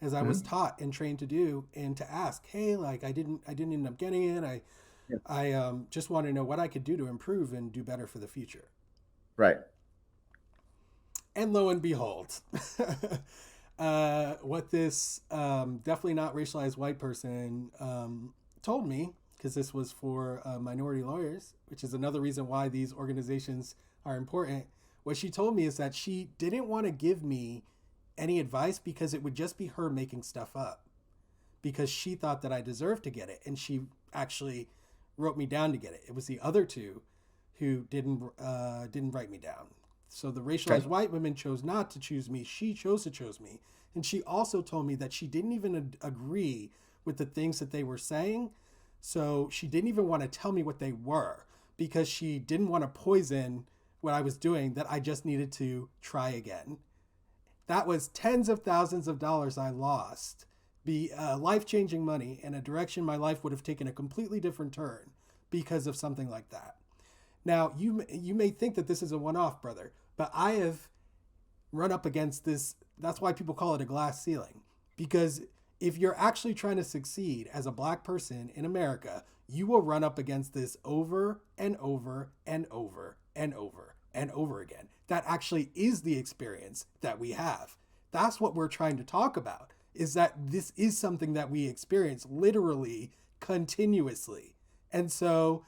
as I was taught and trained to do, and to ask, hey, like I didn't end up getting it. I just want to know what I could do to improve and do better for the future. Right. And lo and behold, what this definitely not racialized white person told me, because this was for minority lawyers, which is another reason why these organizations are important. What she told me is that she didn't want to give me any advice because it would just be her making stuff up, because she thought that I deserved to get it. And she actually wrote me down to get it. It was the other 2 who didn't write me down. So the racialized white women chose not to choose me. She chose to choose me. And she also told me that she didn't even agree with the things that they were saying. So she didn't even want to tell me what they were, because she didn't want to poison what I was doing, that I just needed to try again. That was tens of thousands of dollars I lost, be life-changing money, and a direction my life would have taken a completely different turn because of something like that. Now, you may think that this is a one-off, brother, but I have run up against this. That's why people call it a glass ceiling, because if you're actually trying to succeed as a black person in America, you will run up against this over and over and over and over and over again. That actually is the experience that we have. That's what we're trying to talk about, is that this is something that we experience literally continuously. And so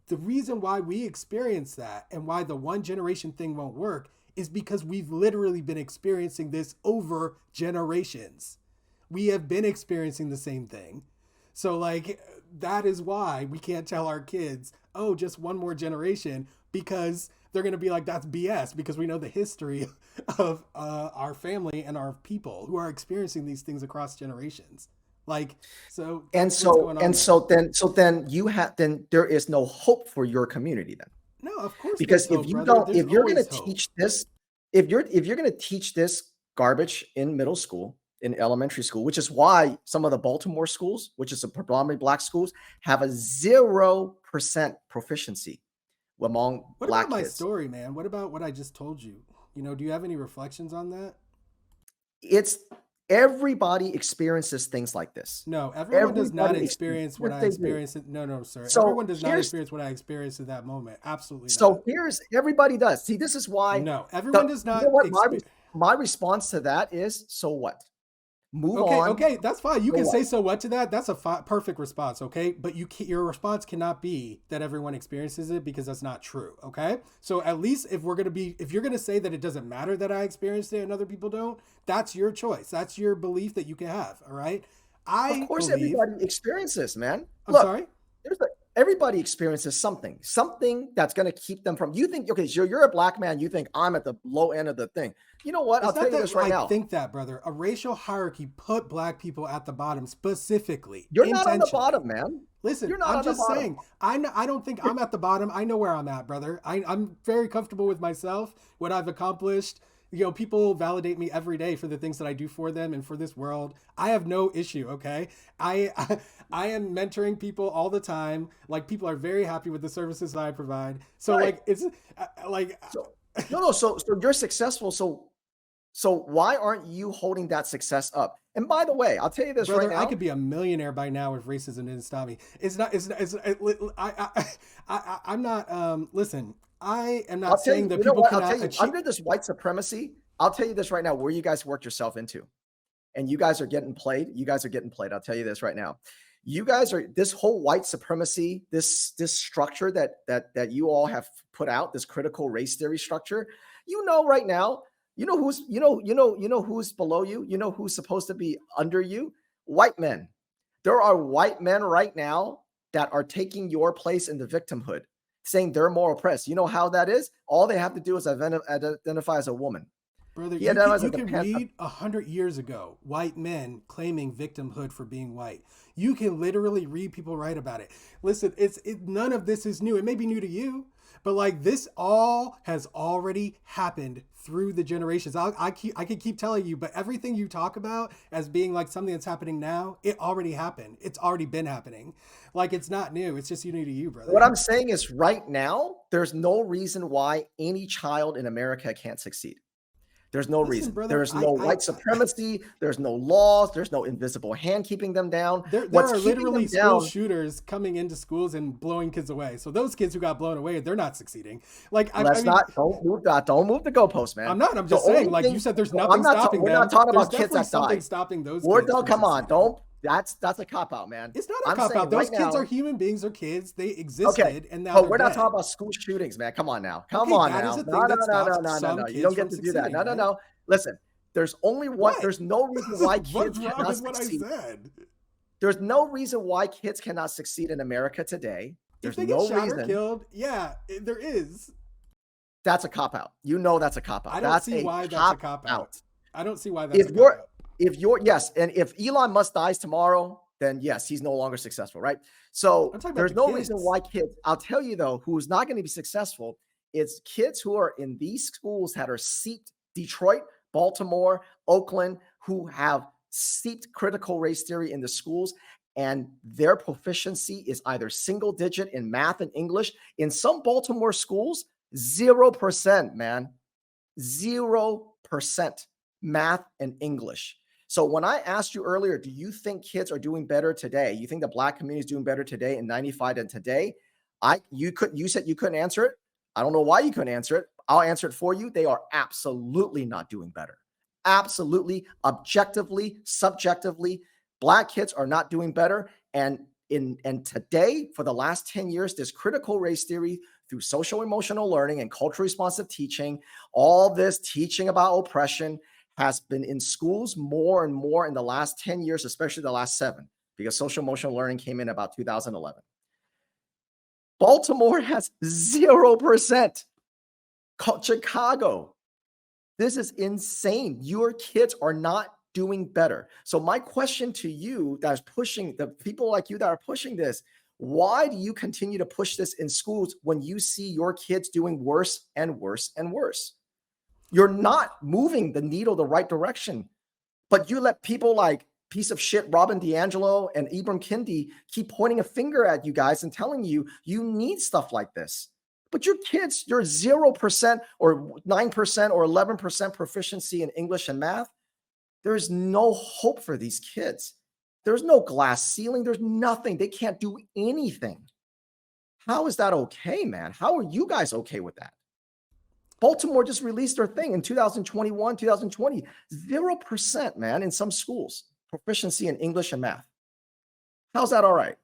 the reason why we experience that, and why the one generation thing won't work, is because we've literally been experiencing this over generations. We have been experiencing the same thing. So like, that is why we can't tell our kids, oh, just one more generation, because they're going to be like, that's BS, because we know the history of our family and our people who are experiencing these things across generations. Like, so, and so then there is no hope for your community then. No, of course. Because if you're going to teach this, if you're going to teach this garbage in middle school, in elementary school, which is why some of the Baltimore schools, which is a predominantly black schools, have a 0% proficiency among what black about my kids. Story, man? What about what I just told you? Do you have any reflections on that? It's everybody experiences things like this. No, everyone does not experience what I experienced. No, sir. So everyone does not experience what I experienced at that moment. Absolutely not. So everybody does. See, this is why. No, everyone does not. My response to that is, so what? Move on. Okay, that's fine. You can say so what to that. That's a perfect response, okay? But your response cannot be that everyone experiences it, because that's not true, okay? So at least if you're going to say that it doesn't matter that I experienced it and other people don't, that's your choice. That's your belief that you can have, all right? Of course, everybody experiences, man. I'm sorry? Everybody experiences something that's going to keep them from, you think, okay, so you're a black man, you think I'm at the low end of the thing. You know what? I'll tell you this right now. I think that, brother, a racial hierarchy put black people at the bottom specifically. You're not on the bottom, man. Listen, I'm just saying, I don't think I'm at the bottom. I know where I'm at, brother. I'm very comfortable with myself, what I've accomplished, People validate me every day for the things that I do for them and for this world. I have no issue. Okay, I am mentoring people all the time. Like, people are very happy with the services that I provide. So Right. like it's like So no. So you're successful. So why aren't you holding that success up? And by the way, I'll tell you this right brother, I now. could be a millionaire by now if racism didn't stop me. It's not. I'm not. Listen, I am not I'll tell you. saying that You know people what? I'll tell cannot you. achieve. Under this white supremacy, I'll tell you this right now. Where you guys worked yourself into, and you guys are getting played. You guys are getting played. I'll tell you this right now. You guys are this whole white supremacy, this structure that you all have put out, this critical race theory structure. You know right now, you know who's below you, you know who's supposed to be under you? White men. There are white men right now that are taking your place in the victimhood, saying they're more oppressed. You know how that is? All they have to do is identify as a woman. Brother, He you can identifies you as can read 100 years ago white men claiming victimhood for being white. You can literally read people write about it. Listen, none of this is new. It may be new to you, but like, this all has already happened through the generations. I can keep telling you, but everything you talk about as being like something that's happening now, it already happened. It's already been happening. Like, it's not new. It's just new to you, What brother. I'm saying is right now, there's no reason why any child in America can't succeed. There's no Listen, reason. brother, There's no white supremacy. There's no laws. There's no invisible hand keeping them down. there What's are keeping literally them school down? shooters coming into schools and blowing kids away. So those kids who got blown away, they're not succeeding. Like, I Let's mean, not don't move that. Don't move the goalpost, man. I'm not. I'm The just saying. only Like you thing said, there's no, I'm nothing not. stopping We're not them. talking There's about kids definitely that something died. stopping those We're kids don't from come on. succeeding. Don't. That's a cop out, man. It's not a I'm cop saying out. Those right kids are now. human beings. They're kids. They Okay, existed, and now but they're we're not dead. talking about school shootings, man. Come on now. Come Okay, on that is now. a No, thing no, that no, no, stops no, no, some no. You kids don't from get to do that. succeeding, No, no, right? no. Listen, there's only one. What? There's no reason why What's kids wrong cannot with what I succeed. said? There's no reason why kids cannot succeed in America today. If There's they get no shot or reason. killed, yeah, there is. That's a cop out. You know that's a cop out. I don't That's see a why that's a cop cop out. out. I don't see why that's If a cop you're out. if you're yes, and if Elon Musk dies tomorrow, then yes, he's no longer successful, right? I'm So talking about there's the no reason kids. why kids. I'll tell you though, who's not going to be successful. It's kids who are in these schools that are seeped Detroit, Baltimore, Oakland, who have seeped critical race theory in the schools, and their proficiency is either single digit in math and English. In some Baltimore schools, 0%, man. 0% math and English. So when I asked you earlier, do you think kids are doing better today? You think the black community is doing better today in 95 than today? You said you couldn't answer it. I don't know why you couldn't answer it. I'll answer it for you. They are absolutely not doing better. Absolutely, objectively, subjectively, black kids are not doing better. And today, for the last 10 years, this critical race theory through social emotional learning and culture responsive teaching, all this teaching about oppression has been in schools more and more in the last 10 years, especially the last 7, because social emotional learning came in about 2011. Baltimore has 0%. Chicago, this is insane. Your kids are not doing better. So my question to you that's pushing the people like you that are pushing this, why do you continue to push this in schools when you see your kids doing worse and worse and worse? You're not moving the needle the right direction, but you let people like piece of shit Robin DiAngelo and Ibram Kendi keep pointing a finger at you guys and telling you you need stuff like this. But your kids, your 0% or 9% or 11% proficiency in English and math, there's no hope for these kids. There's no glass ceiling. There's nothing. They can't do anything. How is that okay, man? How are you guys okay with that? Baltimore just released their thing in 2021, 2020. 0%, man, in some schools. Proficiency in English and math. How's that all right?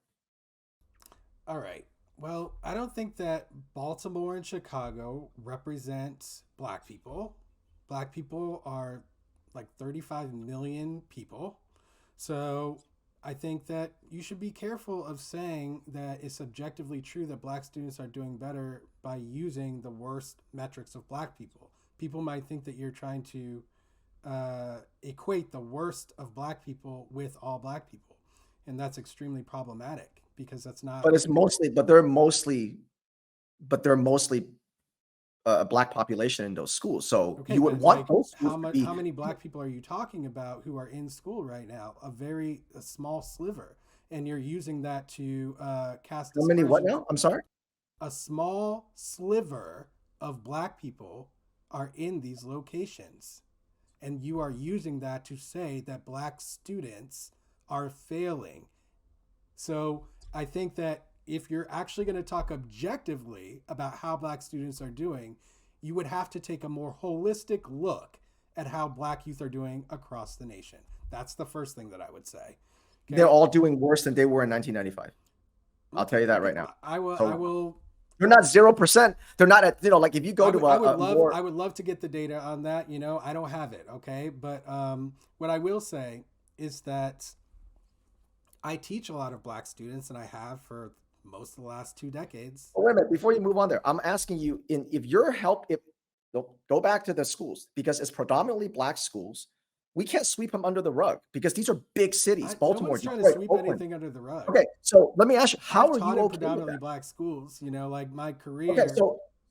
All right. Well, I don't think that Baltimore and Chicago represent black people. Black people are like 35 million people. So I think that you should be careful of saying that it's objectively true that black students are doing better by using the worst metrics of black people. People might think that you're trying to equate the worst of black people with all black people. And that's extremely problematic because that's not. But it's mostly, but they're mostly a black population in those schools. So Okay, you but would want like those schools how to much be. how many black people are you talking about who are in school right now? A small sliver, and you're using that to cast How many what dispersions. now? I'm sorry. A small sliver of black people are in these locations, and you are using that to say that black students are failing. So I think that if you're actually going to talk objectively about how black students are doing, you would have to take a more holistic look at how black youth are doing across the nation. That's the first thing that I would say. They're Okay. all doing worse than they were in 1995. I'll tell you that Okay. right now. I will. I So will. they're not 0%. They're not at, like if you go to I would a love. more, I would love to get the data on that. I don't have it. Okay. But what I will say is that I teach a lot of black students, and I have for most of the last 2 decades. oh, wait a minute, before you move on there, I'm asking you if your help, if go back to the schools because it's predominantly black schools. We can't sweep them under the rug because these are big cities, No Baltimore, one's trying to Detroit, sweep Oakland. anything under the rug. Okay, so let me ask you, how I've are taught you in okay with predominantly that? black schools. Like my Okay, career.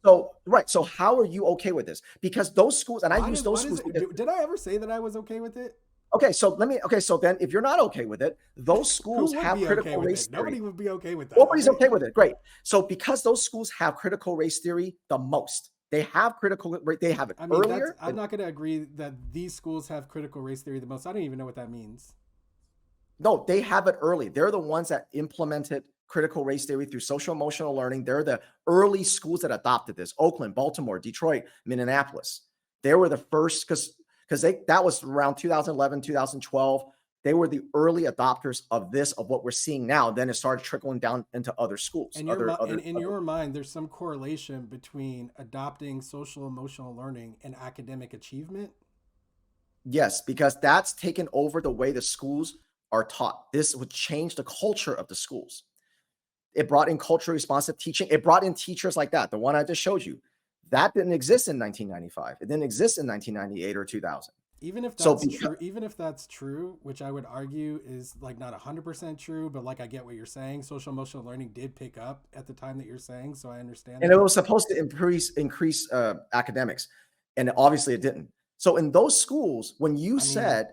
so right, so how are you okay with this? Because those schools, and I use those Why does schools it? because Did I ever say that I was okay with it? okay, so then if you're not okay with it, those Who schools would have be okay critical with race it? theory. Nobody would be okay with that. Nobody's Okay. okay with it. Great. So because those schools have critical race theory the most, they have they have it I mean, earlier. I'm not going to agree that these schools have critical race theory the most. I don't even know what that means. No, they have it early. They're the ones that implemented critical race theory through social emotional learning. They're the early schools that adopted this. Oakland, Baltimore, Detroit, Minneapolis. They were the first because that was around 2011, 2012. They were the early adopters of this, of what we're seeing now. Then it started trickling down into other schools, In your mind, there's some correlation between adopting social emotional learning and academic achievement. Yes, because that's taken over the way the schools are taught. This would change the culture of the schools. It brought in culturally responsive teaching. It brought in teachers like that, the one I just showed you. That didn't exist in 1995. It didn't exist in 1998 or 2000. So Even if that's true, which I would argue is like not 100% true, but like I get what you're saying. Social emotional learning did pick up at the time that you're saying, so I understand and that. it was supposed to increase academics, and obviously it didn't. So in those schools, when you said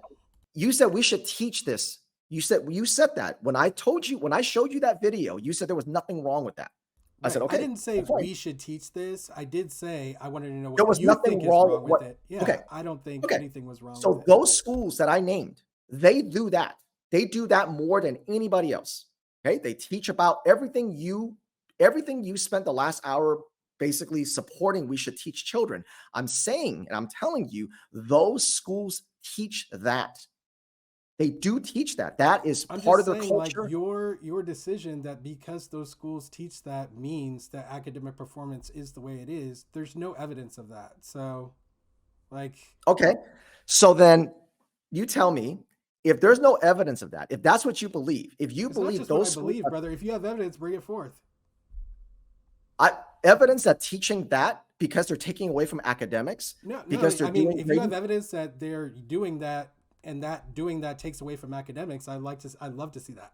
we should teach this, you said that when I showed you that video, you said there was nothing wrong with that. I said, okay. I didn't say we should teach this. I did say I wanted to know There what was you nothing think is wrong wrong with with it. Yeah, okay. I don't think Okay. anything was wrong with So it. those schools that I named, they do that. They do that more than anybody else. Okay. They teach about everything you spent the last hour basically supporting we should teach children. I'm saying, and I'm telling you, those schools teach that. They do teach that. That is part of their culture. Like your decision that because those schools teach that means that academic performance is the way it is. There's no evidence of that. So, like, okay, so then you tell me if there's no evidence of that. If that's what you believe, if you believe not just those what I believe, brother. If you have evidence, bring it forth. Evidence that teaching that because they're taking away from academics. Because I mean, if you have evidence that they're doing that. And that doing that takes away from academics. I'd love to see that.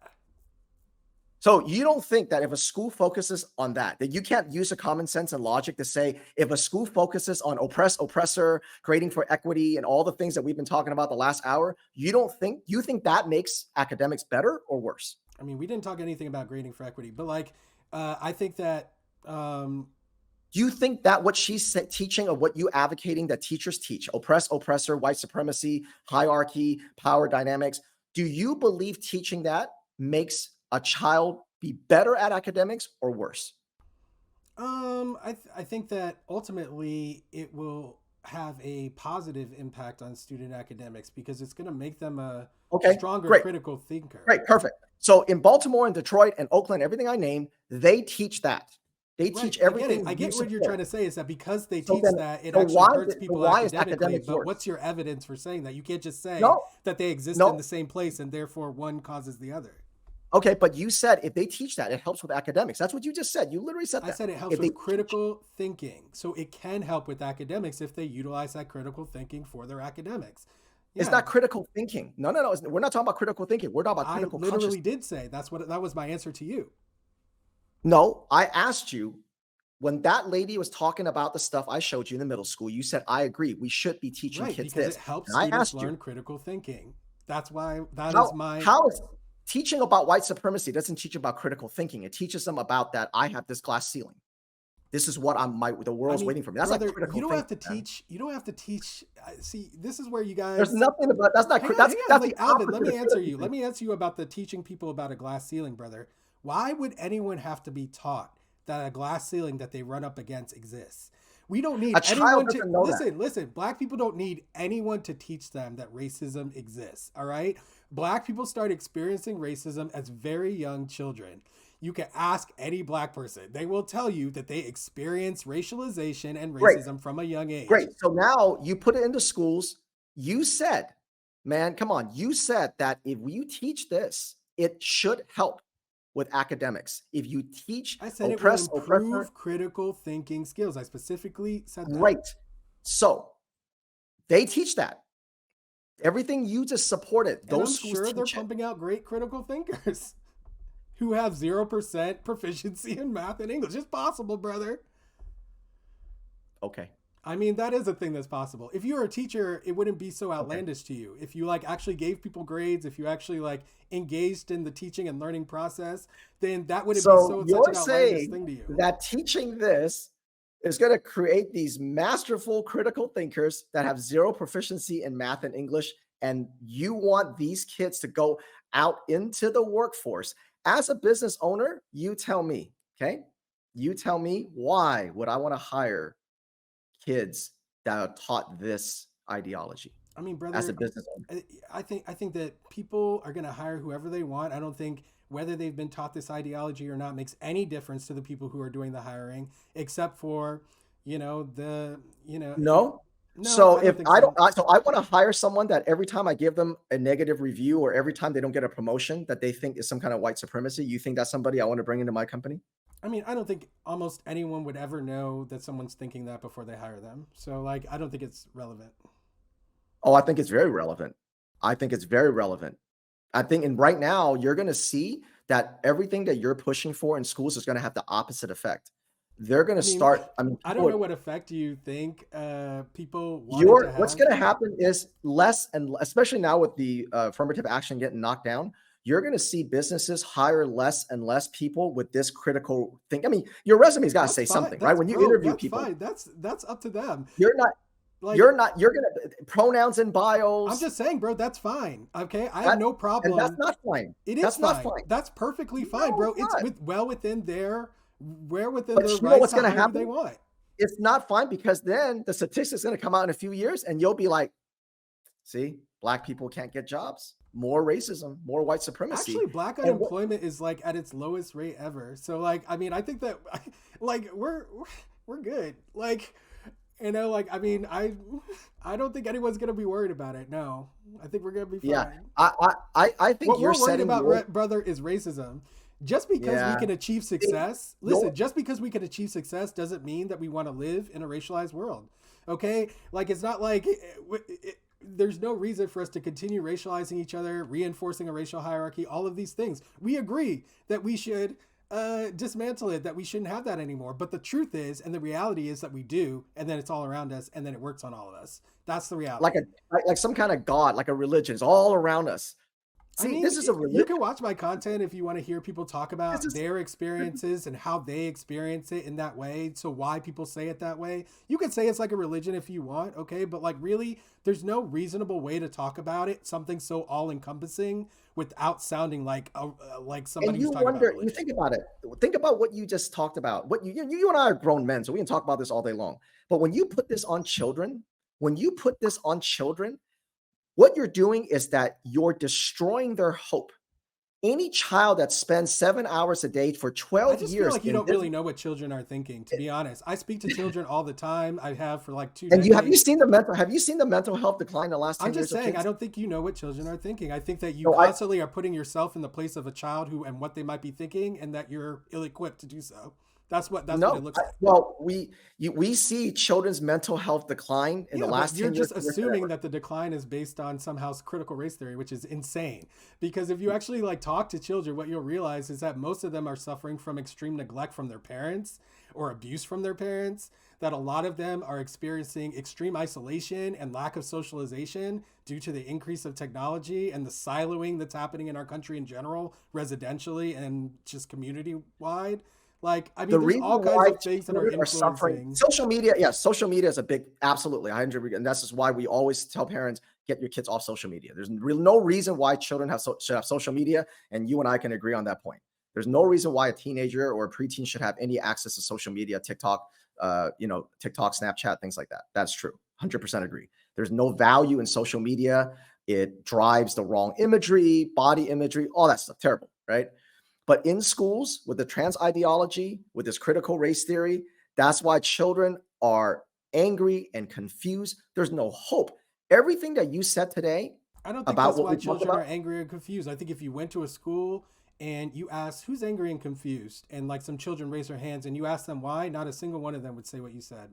So you don't think that if a school focuses on that you can't use a common sense and logic to say if a school focuses on oppressor, grading for equity, and all the things that we've been talking about the last hour, you think that makes academics better or worse? I mean, we didn't talk anything about grading for equity, but like, I think that. Do you think that what she's teaching or what you advocating that teachers teach, oppressor, white supremacy, hierarchy, power dynamics, do you believe teaching that makes a child be better at academics or worse? I think that ultimately it will have a positive impact on student academics because it's going to make them a stronger critical thinker. Great, perfect. So in Baltimore and Detroit and Oakland, everything I named, they teach that. They teach everything. I get what you're trying to say is that because they teach that, it actually hurts people academically. But what's your evidence for saying that? You can't just say that they exist in the same place and therefore one causes the other. Okay, but you said if they teach that, it helps with academics. That's what you just said. You literally said that. I said it helps with critical thinking. So it can help with academics if they utilize that critical thinking for their academics. Yeah. It's not critical thinking. No. We're not talking about critical thinking. We're talking about critical consciousness. I literally did say that was my answer to you. No, I asked you when that lady was talking about the stuff I showed you in the middle school, you said, I agree. We should be teaching Right, kids because it this. helps And I students asked you, learn critical thinking. That's why that is how, my how is teaching about white supremacy doesn't teach about critical thinking. It teaches them about that I have this glass ceiling. This is what the I world's mean, waiting for me. That's like brother, critical you don't have thinking, to man. teach. You don't have to teach. See, this is where you There's guys nothing about that's not hang on, that's hang on. that's Like the Alvin, let opposite me of answer critical you. Let thinking. me answer you about the teaching people about a glass ceiling, brother. Why would anyone have to be taught that a glass ceiling that they run up against exists? We don't need A child anyone to doesn't know that. listen. Black people don't need anyone to teach them that racism exists. All right. Black people start experiencing racism as very young children. You can ask any black person. They will tell you that they experience racialization and Great. racism from a young age. Great. So now you put it into schools. You said, man, come on. You said that if you teach this, it should help with academics. If you teach I said it will oppressor, improve critical thinking skills. I specifically said that. great. So they teach that. Everything you just supported, And I'm those schools sure they're teach it. pumping out great critical thinkers who have 0% proficiency in math and English. It's possible, brother. Okay. I mean, that is a thing that's possible. If you were a teacher, it wouldn't be so Okay. outlandish to you. If you like actually gave people grades, if you actually like engaged in the teaching and learning process, then that wouldn't be So such you're an outlandish saying thing to you. that teaching this is going to create these masterful critical thinkers that have zero proficiency in math and English, and you want these kids to go out into the workforce. As a business owner, you tell me, okay? You tell me, why would I want to hire kids that are taught this ideology I mean, as a brother, business owner? I think that people are going to hire whoever they want. I don't think whether they've been taught this ideology or not makes any difference to the people who are doing the hiring, except for, No. no, So I don't if think I don't, so. so I want to hire someone that every time I give them a negative review or every time they don't get a promotion that they think is some kind of white supremacy. You think that's somebody I want to bring into my company? I mean, I don't think almost anyone would ever know that someone's thinking that before they hire them. So, like, I don't think it's relevant. Oh, I think it's very relevant. I think it's very relevant. I think, and right now you're going to see that everything that you're pushing for in schools is going to have the opposite effect. They're going I to mean, start. I mean, I don't know what effect you think people wanted to what's have. going to happen is less and especially now with the affirmative action getting knocked down, you're going to see businesses hire less and less people with this critical thing. I mean, your resume's got to That's say fine. something, right? That's When you bro. interview That's people, fine. That's up to them. you're not, Like, you're going to pronouns in I'm bios. just saying, bro. That's fine. Okay, I have That, no and that's problem. not fine. It is That's not fine. fine. That's perfectly fine, No, bro. it's It's not. well within their But you know rights what's to going to hire who they happen? want. It's not fine because then the statistics going to come out in a few years and you'll be like, see, black people can't get jobs, more racism, more white supremacy. Actually, black And what, unemployment is like at its lowest rate ever. So like, I mean, I think that like we're good. Like, like I mean, I don't think anyone's gonna be worried about it. No, I think we're gonna be fine. yeah, I think What you're we're worried setting about, your, brother, is racism. Just because we yeah. can achieve See, success, no, listen, just because we can achieve success doesn't mean that we want to live in a racialized world. Okay? Like, it's not like there's no reason for us to continue racializing each other, reinforcing a racial hierarchy, all of these things. We agree that we should dismantle it, that we shouldn't have that anymore. But the truth is, and the reality is that we do, and then it's all around us, and then it works on all of us. That's the reality. like some kind of god, like a religion is all around us. I See, mean, this is a you religion. can watch my content if you want to hear people talk about This is their experiences and how they experience it in that way. So why people say it that way. You can say it's like a religion if you want, okay? But like really, there's no reasonable way to talk about it, something so all encompassing without sounding like somebody And who's you talking about wonder, you religion. think about it. Think about what you just talked about. What you and I are grown men, so we can talk about this all day long. But when you put this on children, when you put this on children, what you're doing is that you're destroying their hope. Any child that spends 7 hours a day for I 12 just feel years like you in don't this, really know what children are thinking, to be honest. I speak to children all the time. I have for like 2 and you have you decades. seen the mental health decline in the last I'm 10 just years of saying, I kids? don't think you know what children are thinking. I think that you So constantly are putting yourself in the place of a child who and what they might be thinking, and that you're ill-equipped to do so. That's what no, it looks like. well, we see children's mental health decline in the Yeah, but last you're 10 years. just assuming that the decline is based on somehow critical race theory, which is insane. Because if you actually like talk to children, what you'll realize is that most of them are suffering from extreme neglect from their parents. or abuse from their parents, that a lot of them are experiencing extreme isolation and lack of socialization due to the increase of technology and the siloing that's happening in our country in general, residentially and just community wide. Like, I The mean, there's reason all kinds why of things that are children are suffering, influencing. social media, yes, social media is a big, absolutely, 100, and that's just why we always tell parents, get your kids off social media. There's really no reason why children should have social media, and you and I can agree on that point. There's no reason why a teenager or a preteen should have any access to social media, TikTok, TikTok, Snapchat, things like that. That's true. 100% agree. There's no value in social media. It drives the wrong imagery, body imagery, all that stuff. Terrible, right? But in schools, with the trans ideology, with this critical race theory, that's why children are angry and confused. There's no hope. Everything that you said today I don't think about that's what why we talked children about, are angry and confused. I think if you went to a school and you asked who's angry and confused, and like some children raise their hands and you ask them why, not a single one of them would say what you said.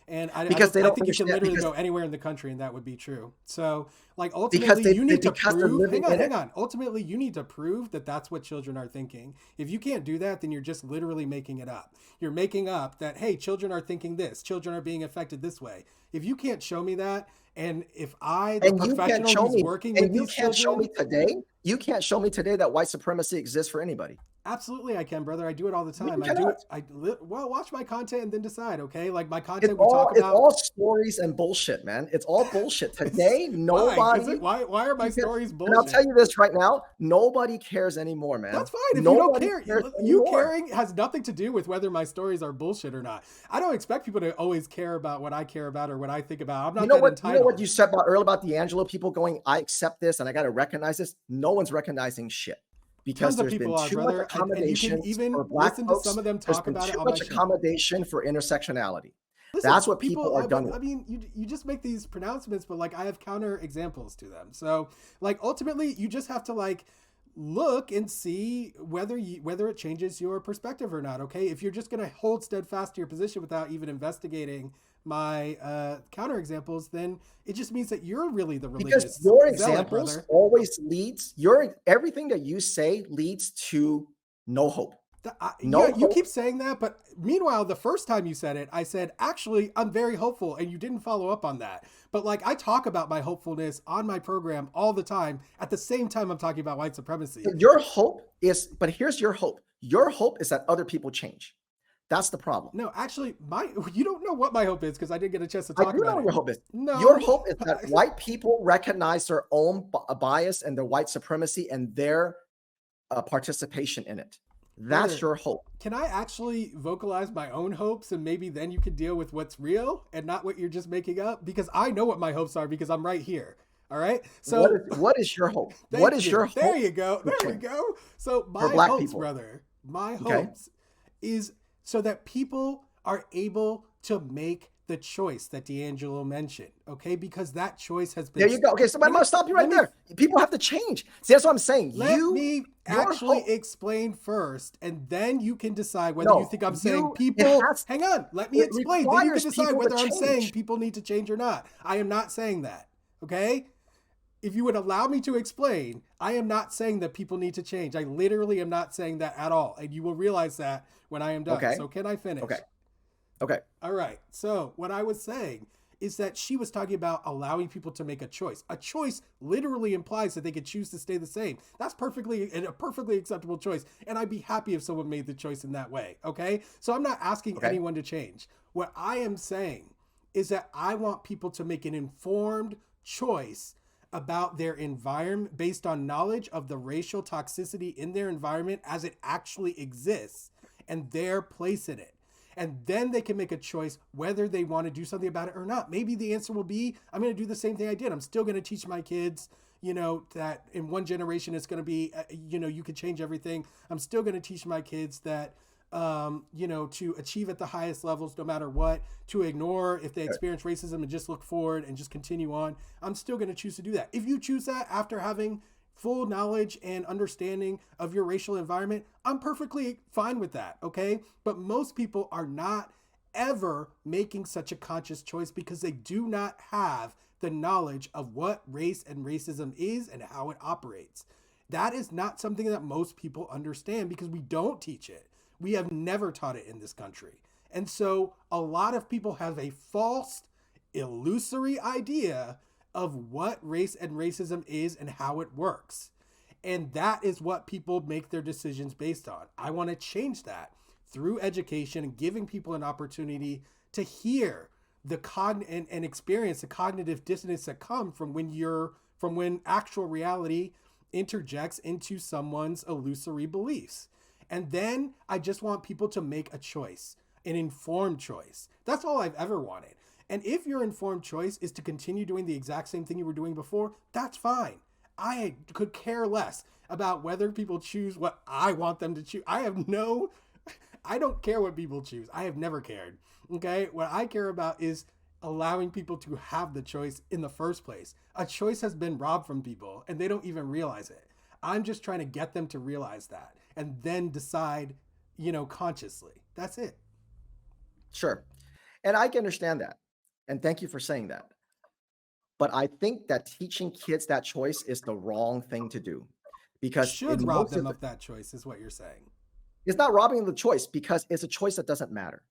And I because don't. they I don't think you can understand, literally go anywhere in the country and that would be true. So, like, because ultimately, you need to because they're prove. living Hang on, in it. hang on. Ultimately, you need to prove that that's what children are thinking. If you can't do that, then you're just literally making it up. You're making up that, hey, children are thinking this. Children are being affected this way. If you can't show me that, and if I, the And you can't professional show who's me, working with and you these can't show me children, today, you can't show me today that white supremacy exists for anybody. absolutely, I can, brother. I do it all the No, you time. I do cannot. it. Well, watch my content and then decide. Okay, like my It's content, we talk all it's about. all stories and bullshit, man. It's all bullshit. Today, Why? Because nobody, why are my because, stories and I'll tell bullshit? you this right now, nobody cares anymore, man. That's fine if you don't Nobody care. cares You anymore. caring has nothing to do with whether my stories are bullshit or not. I don't expect people to always care about what I care about or what I think about. I'm You not know that what? You know what entitled. you said about earlier about D'Angelo people going, I accept this and I got to recognize this. No one's recognizing shit because Tons of there's been people are, too much brother, and you can accommodations even for Black listen to some folks. of them There's talk been about it too on my much channel. accommodation for intersectionality. Listen, That's what people are done but I with. mean, you just make these pronouncements, but like I have counter examples to them. So like ultimately, you just have to like look and see whether it changes your perspective or not. Okay, if you're just gonna hold steadfast to your position without even investigating my counter examples, then it just means that you're really the Because religious your zealot, examples brother. always leads your everything that you say leads to no hope. Yeah, No you hope. keep saying that, but meanwhile, the first time you said it, I said, actually, I'm very hopeful, and you didn't follow up on that. But like, I talk about my hopefulness on my program all the time. At the same time, I'm talking about white supremacy. Your hope is, but here's your hope. Your hope is that other people change. That's the problem. No, actually, my you don't know what my hope is because I didn't get a chance to I talk do know about what it. your hope is. Your No, hope is that white people recognize their own bias and their white supremacy and their participation in it. That's brother, your hope. can I actually vocalize my own hopes and maybe then you can deal with what's real and not what you're just making up? Because I know what my hopes are because I'm right here. All right. So What is your hope? What thank is your you. There hope you go. for There we change go. So for my Black hopes, people? brother, my Okay. hopes is so that people are able to make the choice that D'Angelo mentioned. Okay, because that choice has been. There you go. Okay, so I must stop you right there. People have to change. See, that's what I'm saying. Let me Your actually hope. explain first, and then you can decide whether you No, think I'm saying it people. has, Hang on, let me it explain. Then you can requires decide people to whether I'm saying change. people need to change or not. I am not saying that. Okay? If you would allow me to explain, I am not saying that people need to change. I literally am not saying that at all. And you will realize that when I am done. Okay. So, can I finish? Okay. Okay. All right. So, what I was saying is that she was talking about allowing people to make a choice. A choice literally implies that they could choose to stay the same. That's a perfectly acceptable choice. And I'd be happy if someone made the choice in that way. Okay. So, I'm not asking Okay. anyone to change. What I am saying is that I want people to make an informed choice about their environment based on knowledge of the racial toxicity in their environment as it actually exists and their place in it. And then they can make a choice whether they want to do something about it or not. Maybe the answer will be, I'm going to do the same thing I did. I'm still going to teach my kids, that in one generation it's going to be, you can change everything. I'm still going to teach my kids that, to achieve at the highest levels no matter what, to ignore if they experience racism and just look forward and just continue on. I'm still going to choose to do that. If you choose that after having full knowledge and understanding of your racial environment, I'm perfectly fine with that, okay? But most people are not ever making such a conscious choice because they do not have the knowledge of what race and racism is and how it operates. That is not something that most people understand because we don't teach it. We have never taught it in this country. And so a lot of people have a false, illusory idea of what race and racism is and how it works. And that is what people make their decisions based on. I want to change that through education and giving people an opportunity to hear and experience the cognitive dissonance that come from when actual reality interjects into someone's illusory beliefs. And then I just want people to make a choice, an informed choice. That's all I've ever wanted. And if your informed choice is to continue doing the exact same thing you were doing before, that's fine. I could care less about whether people choose what I want them to choose. I don't care what people choose. I have never cared. Okay? What I care about is allowing people to have the choice in the first place. A choice has been robbed from people and they don't even realize it. I'm just trying to get them to realize that and then decide, consciously. That's it. Sure. And I can understand that. And thank you for saying that. But I think that teaching kids that choice is the wrong thing to do, because Should rob them of that choice is what you're saying. It's not robbing them the choice, because it's a choice that doesn't matter.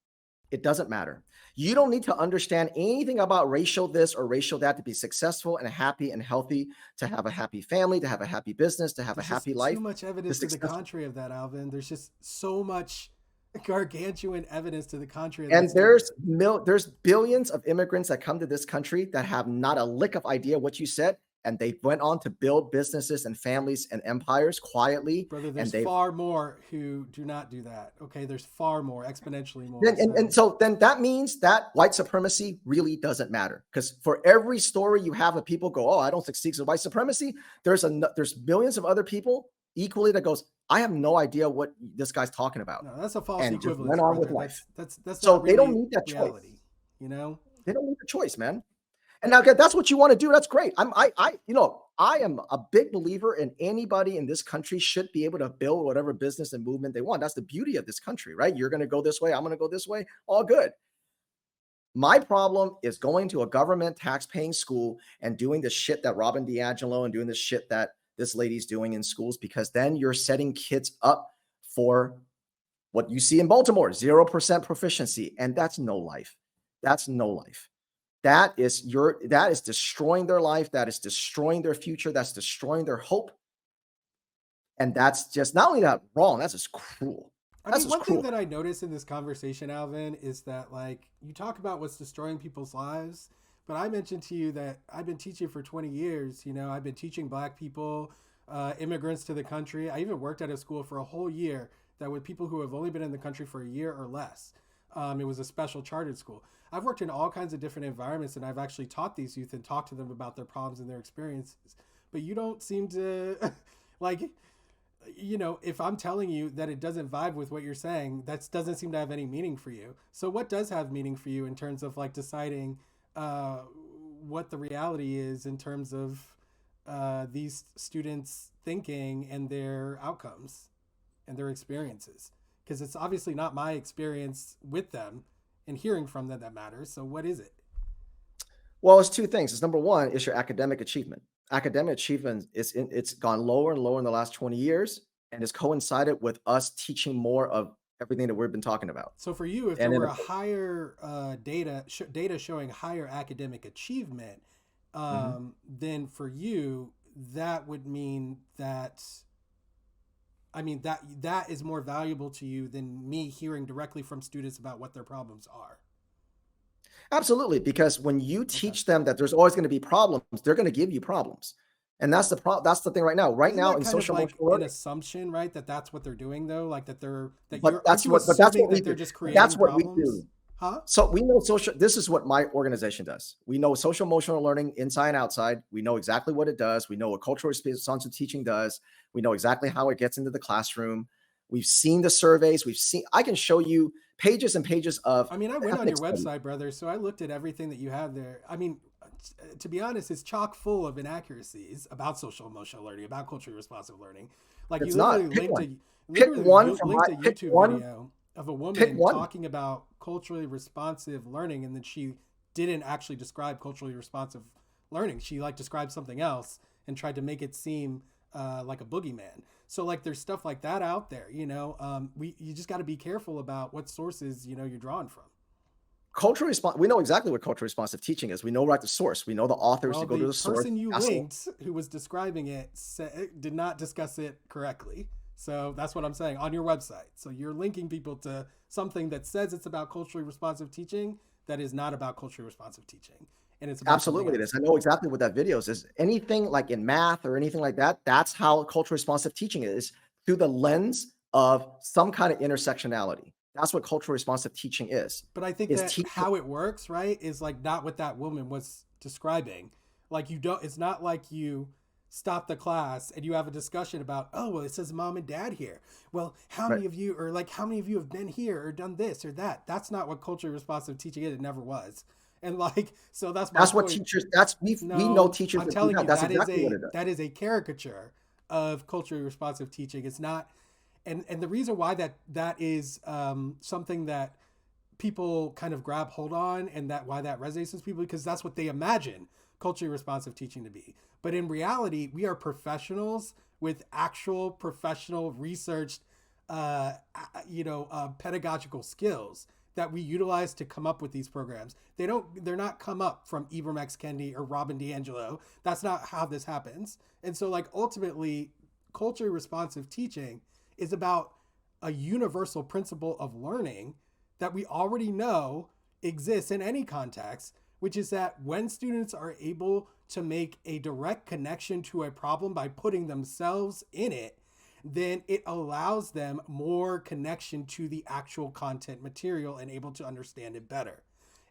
It doesn't matter. You don't need to understand anything about racial this or racial that to be successful and happy and healthy, to have a happy family, to have a happy business, to have a happy life. Too much evidence to the contrary of that, Alvin. There's just so much gargantuan evidence to the contrary. And there's billions of immigrants that come to this country that have not a lick of idea what you said, and they went on to build businesses and families and empires quietly. Brother, there's far more who do not do that. Okay, there's far more, exponentially more. So then that means that white supremacy really doesn't matter, because for every story you have of people go, oh, I don't succeed with white supremacy, there's millions of other people equally that goes, I have no idea what this guy's talking about. No, that's a false and equivalence. Just went on with life. That's so really they don't need that reality, choice. They don't need the choice, man. And now that's what you want to do. That's great. I am a big believer in anybody in this country should be able to build whatever business and movement they want. That's the beauty of this country, right? You're going to go this way. I'm going to go this way. All good. My problem is going to a government tax-paying school and doing the shit that Robin DiAngelo and doing the shit that this lady's doing in schools, because then you're setting kids up for what you see in Baltimore, 0% proficiency. And that's no life. That's no life. That is destroying their life. That is destroying their future. That's destroying their hope. And that's just not only that wrong, that's just cruel. One thing that I noticed in this conversation, Alvin, is that you talk about what's destroying people's lives, but I mentioned to you that I've been teaching for 20 years. I've been teaching Black people, immigrants to the country. I even worked at a school for a whole year that with people who have only been in the country for a year or less. It was a special chartered school. I've worked in all kinds of different environments, and I've actually taught these youth and talked to them about their problems and their experiences. But you don't seem to if I'm telling you that it doesn't vibe with what you're saying, that doesn't seem to have any meaning for you. So what does have meaning for you in terms of deciding what the reality is in terms of these students' thinking and their outcomes and their experiences? Because it's obviously not my experience with them and hearing from them that matters. So what is it? Well, it's two things. It's number one, it's your academic achievement. Academic achievement it's gone lower and lower in the last 20 years, and it's coincided with us teaching more of everything that we've been talking about. So for you, if there were a higher data showing higher academic achievement, then for you, that would mean that, that is more valuable to you than me hearing directly from students about what their problems are. Absolutely, because when you teach them that there's always going to be problems, they're going to give you problems, and that's the thing right now. Isn't now that in kind social of learning, an assumption, right? That's what they're doing, though. That's what we do. Just creating that's what problems? we do. Huh? So we know this is what my organization does. We know social emotional learning inside and outside. We know exactly what it does. We know what cultural responsive teaching does. We know exactly how it gets into the classroom. We've seen the surveys. I can show you pages and pages of. I went on your website, brother. So I looked at everything that you have there. To be honest, it's chock full of inaccuracies about social emotional learning, about culturally responsive learning. It's you literally linked a YouTube video of a woman talking about culturally responsive learning, and then she didn't actually describe culturally responsive learning. She described something else and tried to make it seem like a boogeyman. So like there's stuff like that out there, you just got to be careful about what sources, you're drawing from. Cultural response. We know exactly what cultural responsive teaching is. We know right the source. We know the authors to Well, go to the the source. person you That's linked who was describing it did not discuss it correctly. So that's what I'm saying on your website. So you're linking people to something that says it's about culturally responsive teaching that is not about culturally responsive teaching. And it's about absolutely it is. I know exactly what that video is. Anything like in math or anything like that, that's how cultural responsive teaching is, through the lens of some kind of intersectionality. That's what cultural responsive teaching is. But I think that how it works, right, is like not what that woman was describing. Like it's not like you stop the class and you have a discussion about, oh, well, it says mom and dad here. Well, how many of you, or like how many of you have been here or done this or that? That's not what culturally responsive teaching is. It never was. And like, so that's point. What teachers, we know teachers. I'm telling you, that's exactly what it is. That is a caricature of culturally responsive teaching. It's not, and the reason why that is something that people kind of grab hold on, and that why that resonates with people, because that's what they imagine culturally responsive teaching to be. But in reality, we are professionals with actual professional researched, pedagogical skills that we utilize to come up with these programs. They're not come up from Ibram X. Kendi or Robin DiAngelo. That's not how this happens. And so like ultimately, culturally responsive teaching is about a universal principle of learning that we already know exists in any context, which is that when students are able to make a direct connection to a problem by putting themselves in it, then it allows them more connection to the actual content material and able to understand it better.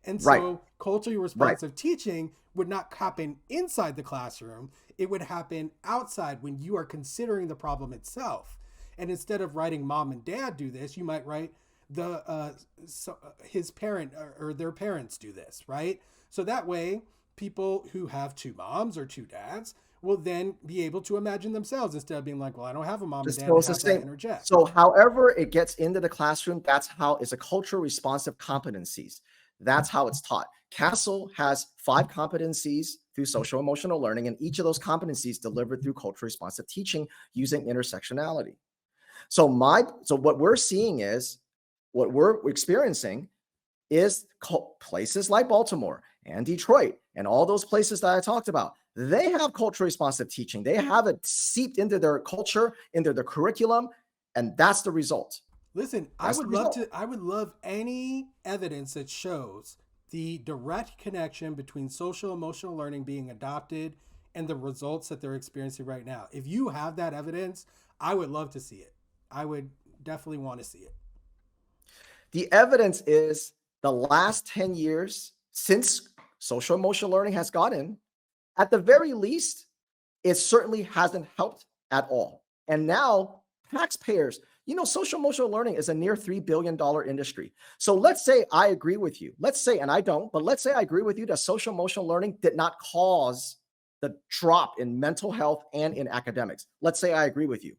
And so culturally responsive teaching would not happen inside the classroom. It would happen outside when you are considering the problem itself. And instead of writing mom and dad do this, you might write his parent or their parents do this, right? So that way people who have two moms or two dads will then be able to imagine themselves instead of being like, well, I don't have a mom and dad. It's the same. So however it gets into the classroom, that's how it's a cultural responsive competencies. That's how it's taught. Castle has 5 competencies through social emotional learning, and each of those competencies delivered through cultural responsive teaching using intersectionality. So what we're seeing is, what we're experiencing is places like Baltimore and Detroit and all those places that I talked about. They have culturally responsive teaching. They have it seeped into their culture, into their curriculum, and that's the result. Listen, I would love any evidence that shows the direct connection between social emotional learning being adopted and the results that they're experiencing right now. If you have that evidence, I would love to see it. I would definitely want to see it. The evidence is the last 10 years since social emotional learning has gotten, at the very least, it certainly hasn't helped at all. And now taxpayers, social emotional learning is a near $3 billion industry. So let's say I agree with you. Let's say, and I don't, but let's say I agree with you that social emotional learning did not cause the drop in mental health and in academics. Let's say I agree with you.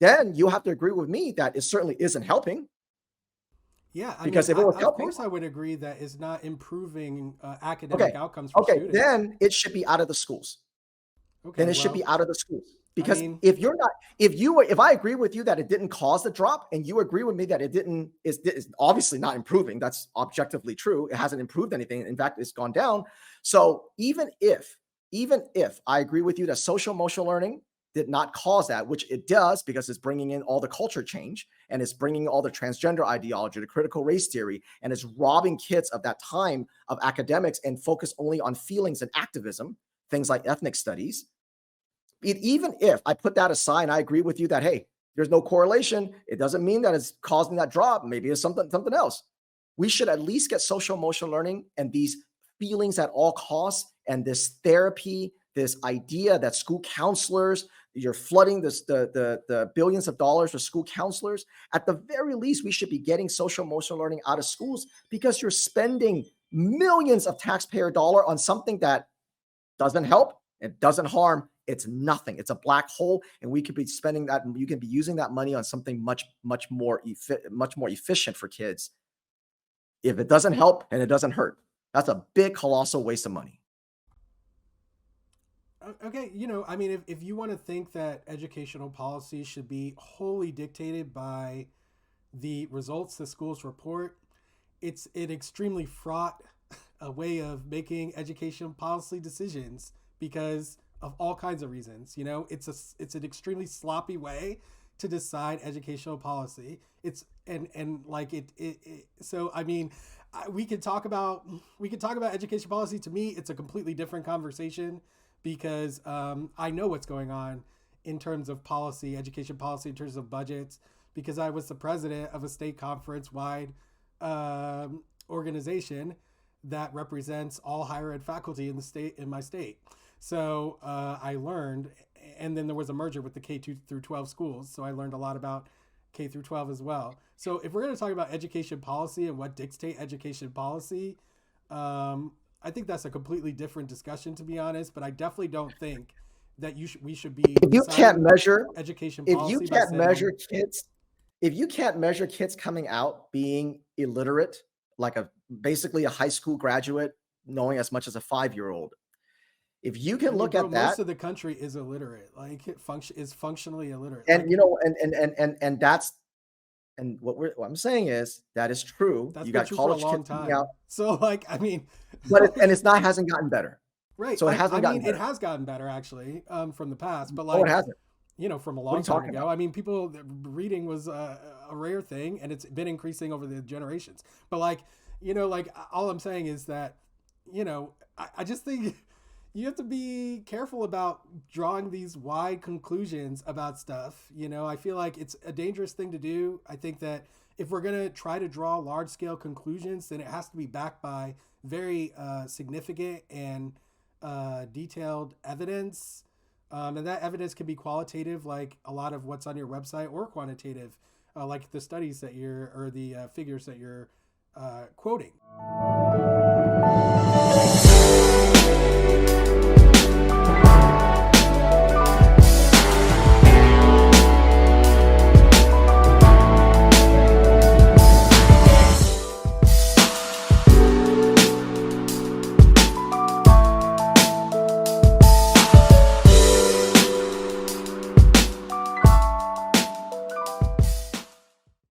Then you have to agree with me that it certainly isn't helping. Yeah, because if it was helping, of course I would agree that it's not improving academic outcomes for students. Then it should be out of the schools. Should be out of the schools. Because if I agree with you that it didn't cause the drop, and you agree with me that it's obviously not improving, that's objectively true. It hasn't improved anything. In fact, it's gone down. So even if I agree with you that social emotional learning did not cause that, which it does because it's bringing in all the culture change and it's bringing all the transgender ideology, the critical race theory, and it's robbing kids of that time of academics and focus only on feelings and activism, things like ethnic studies. Even if I put that aside and I agree with you that, hey, there's no correlation, it doesn't mean that it's causing that drop. Maybe it's something else. We should at least get social emotional learning and these feelings at all costs and this therapy, this idea that school counselors, you're flooding the billions of dollars for school counselors. At the very least, we should be getting social emotional learning out of schools, because you're spending millions of taxpayer dollars on something that doesn't help, it doesn't harm, it's nothing. It's a black hole, and we could be spending that, and you can be using that money on something much more efficient for kids. If it doesn't help and it doesn't hurt, that's a big, colossal waste of money. Okay, I mean, if you want to think that educational policy should be wholly dictated by the results the schools report, it's an extremely fraught a way of making education policy decisions because of all kinds of reasons. It's an extremely sloppy way to decide educational policy. It's and like so I mean, we could talk about education policy. To me, it's a completely different conversation because I know what's going on in terms of policy, education policy, in terms of budgets, because I was the president of a state conference wide organization that represents all higher ed faculty in my state. So I learned, and then there was a merger with the K2 through 12 schools. So I learned a lot about K through 12 as well. So if we're going to talk about education policy and what dictate education policy, I think that's a completely different discussion, to be honest. But I definitely don't think that we should be If you can't measure education if policy you by can't saying, measure kids if you can't measure kids coming out being illiterate, like basically a high school graduate knowing as much as a 5-year-old, if you can look bro, at that, most of the country is illiterate. Like is functionally illiterate. and Like, you know, and that's what I'm saying is that is true. that's You been got true for a college long kids coming time. out, So like, I mean, but it's not hasn't gotten better. right. So it hasn't gotten it better. has gotten better actually from the past, but Oh, like, it hasn't. from a What are long you time talking ago. about? I mean, people reading was a rare thing, and it's been increasing over the generations. But like, like all I'm saying is that, I just think you have to be careful about drawing these wide conclusions about stuff. I feel like it's a dangerous thing to do. I think that if we're gonna try to draw large scale conclusions, then it has to be backed by very significant and detailed evidence. And that evidence can be qualitative, like a lot of what's on your website, or quantitative, like the studies that or the figures that you're quoting.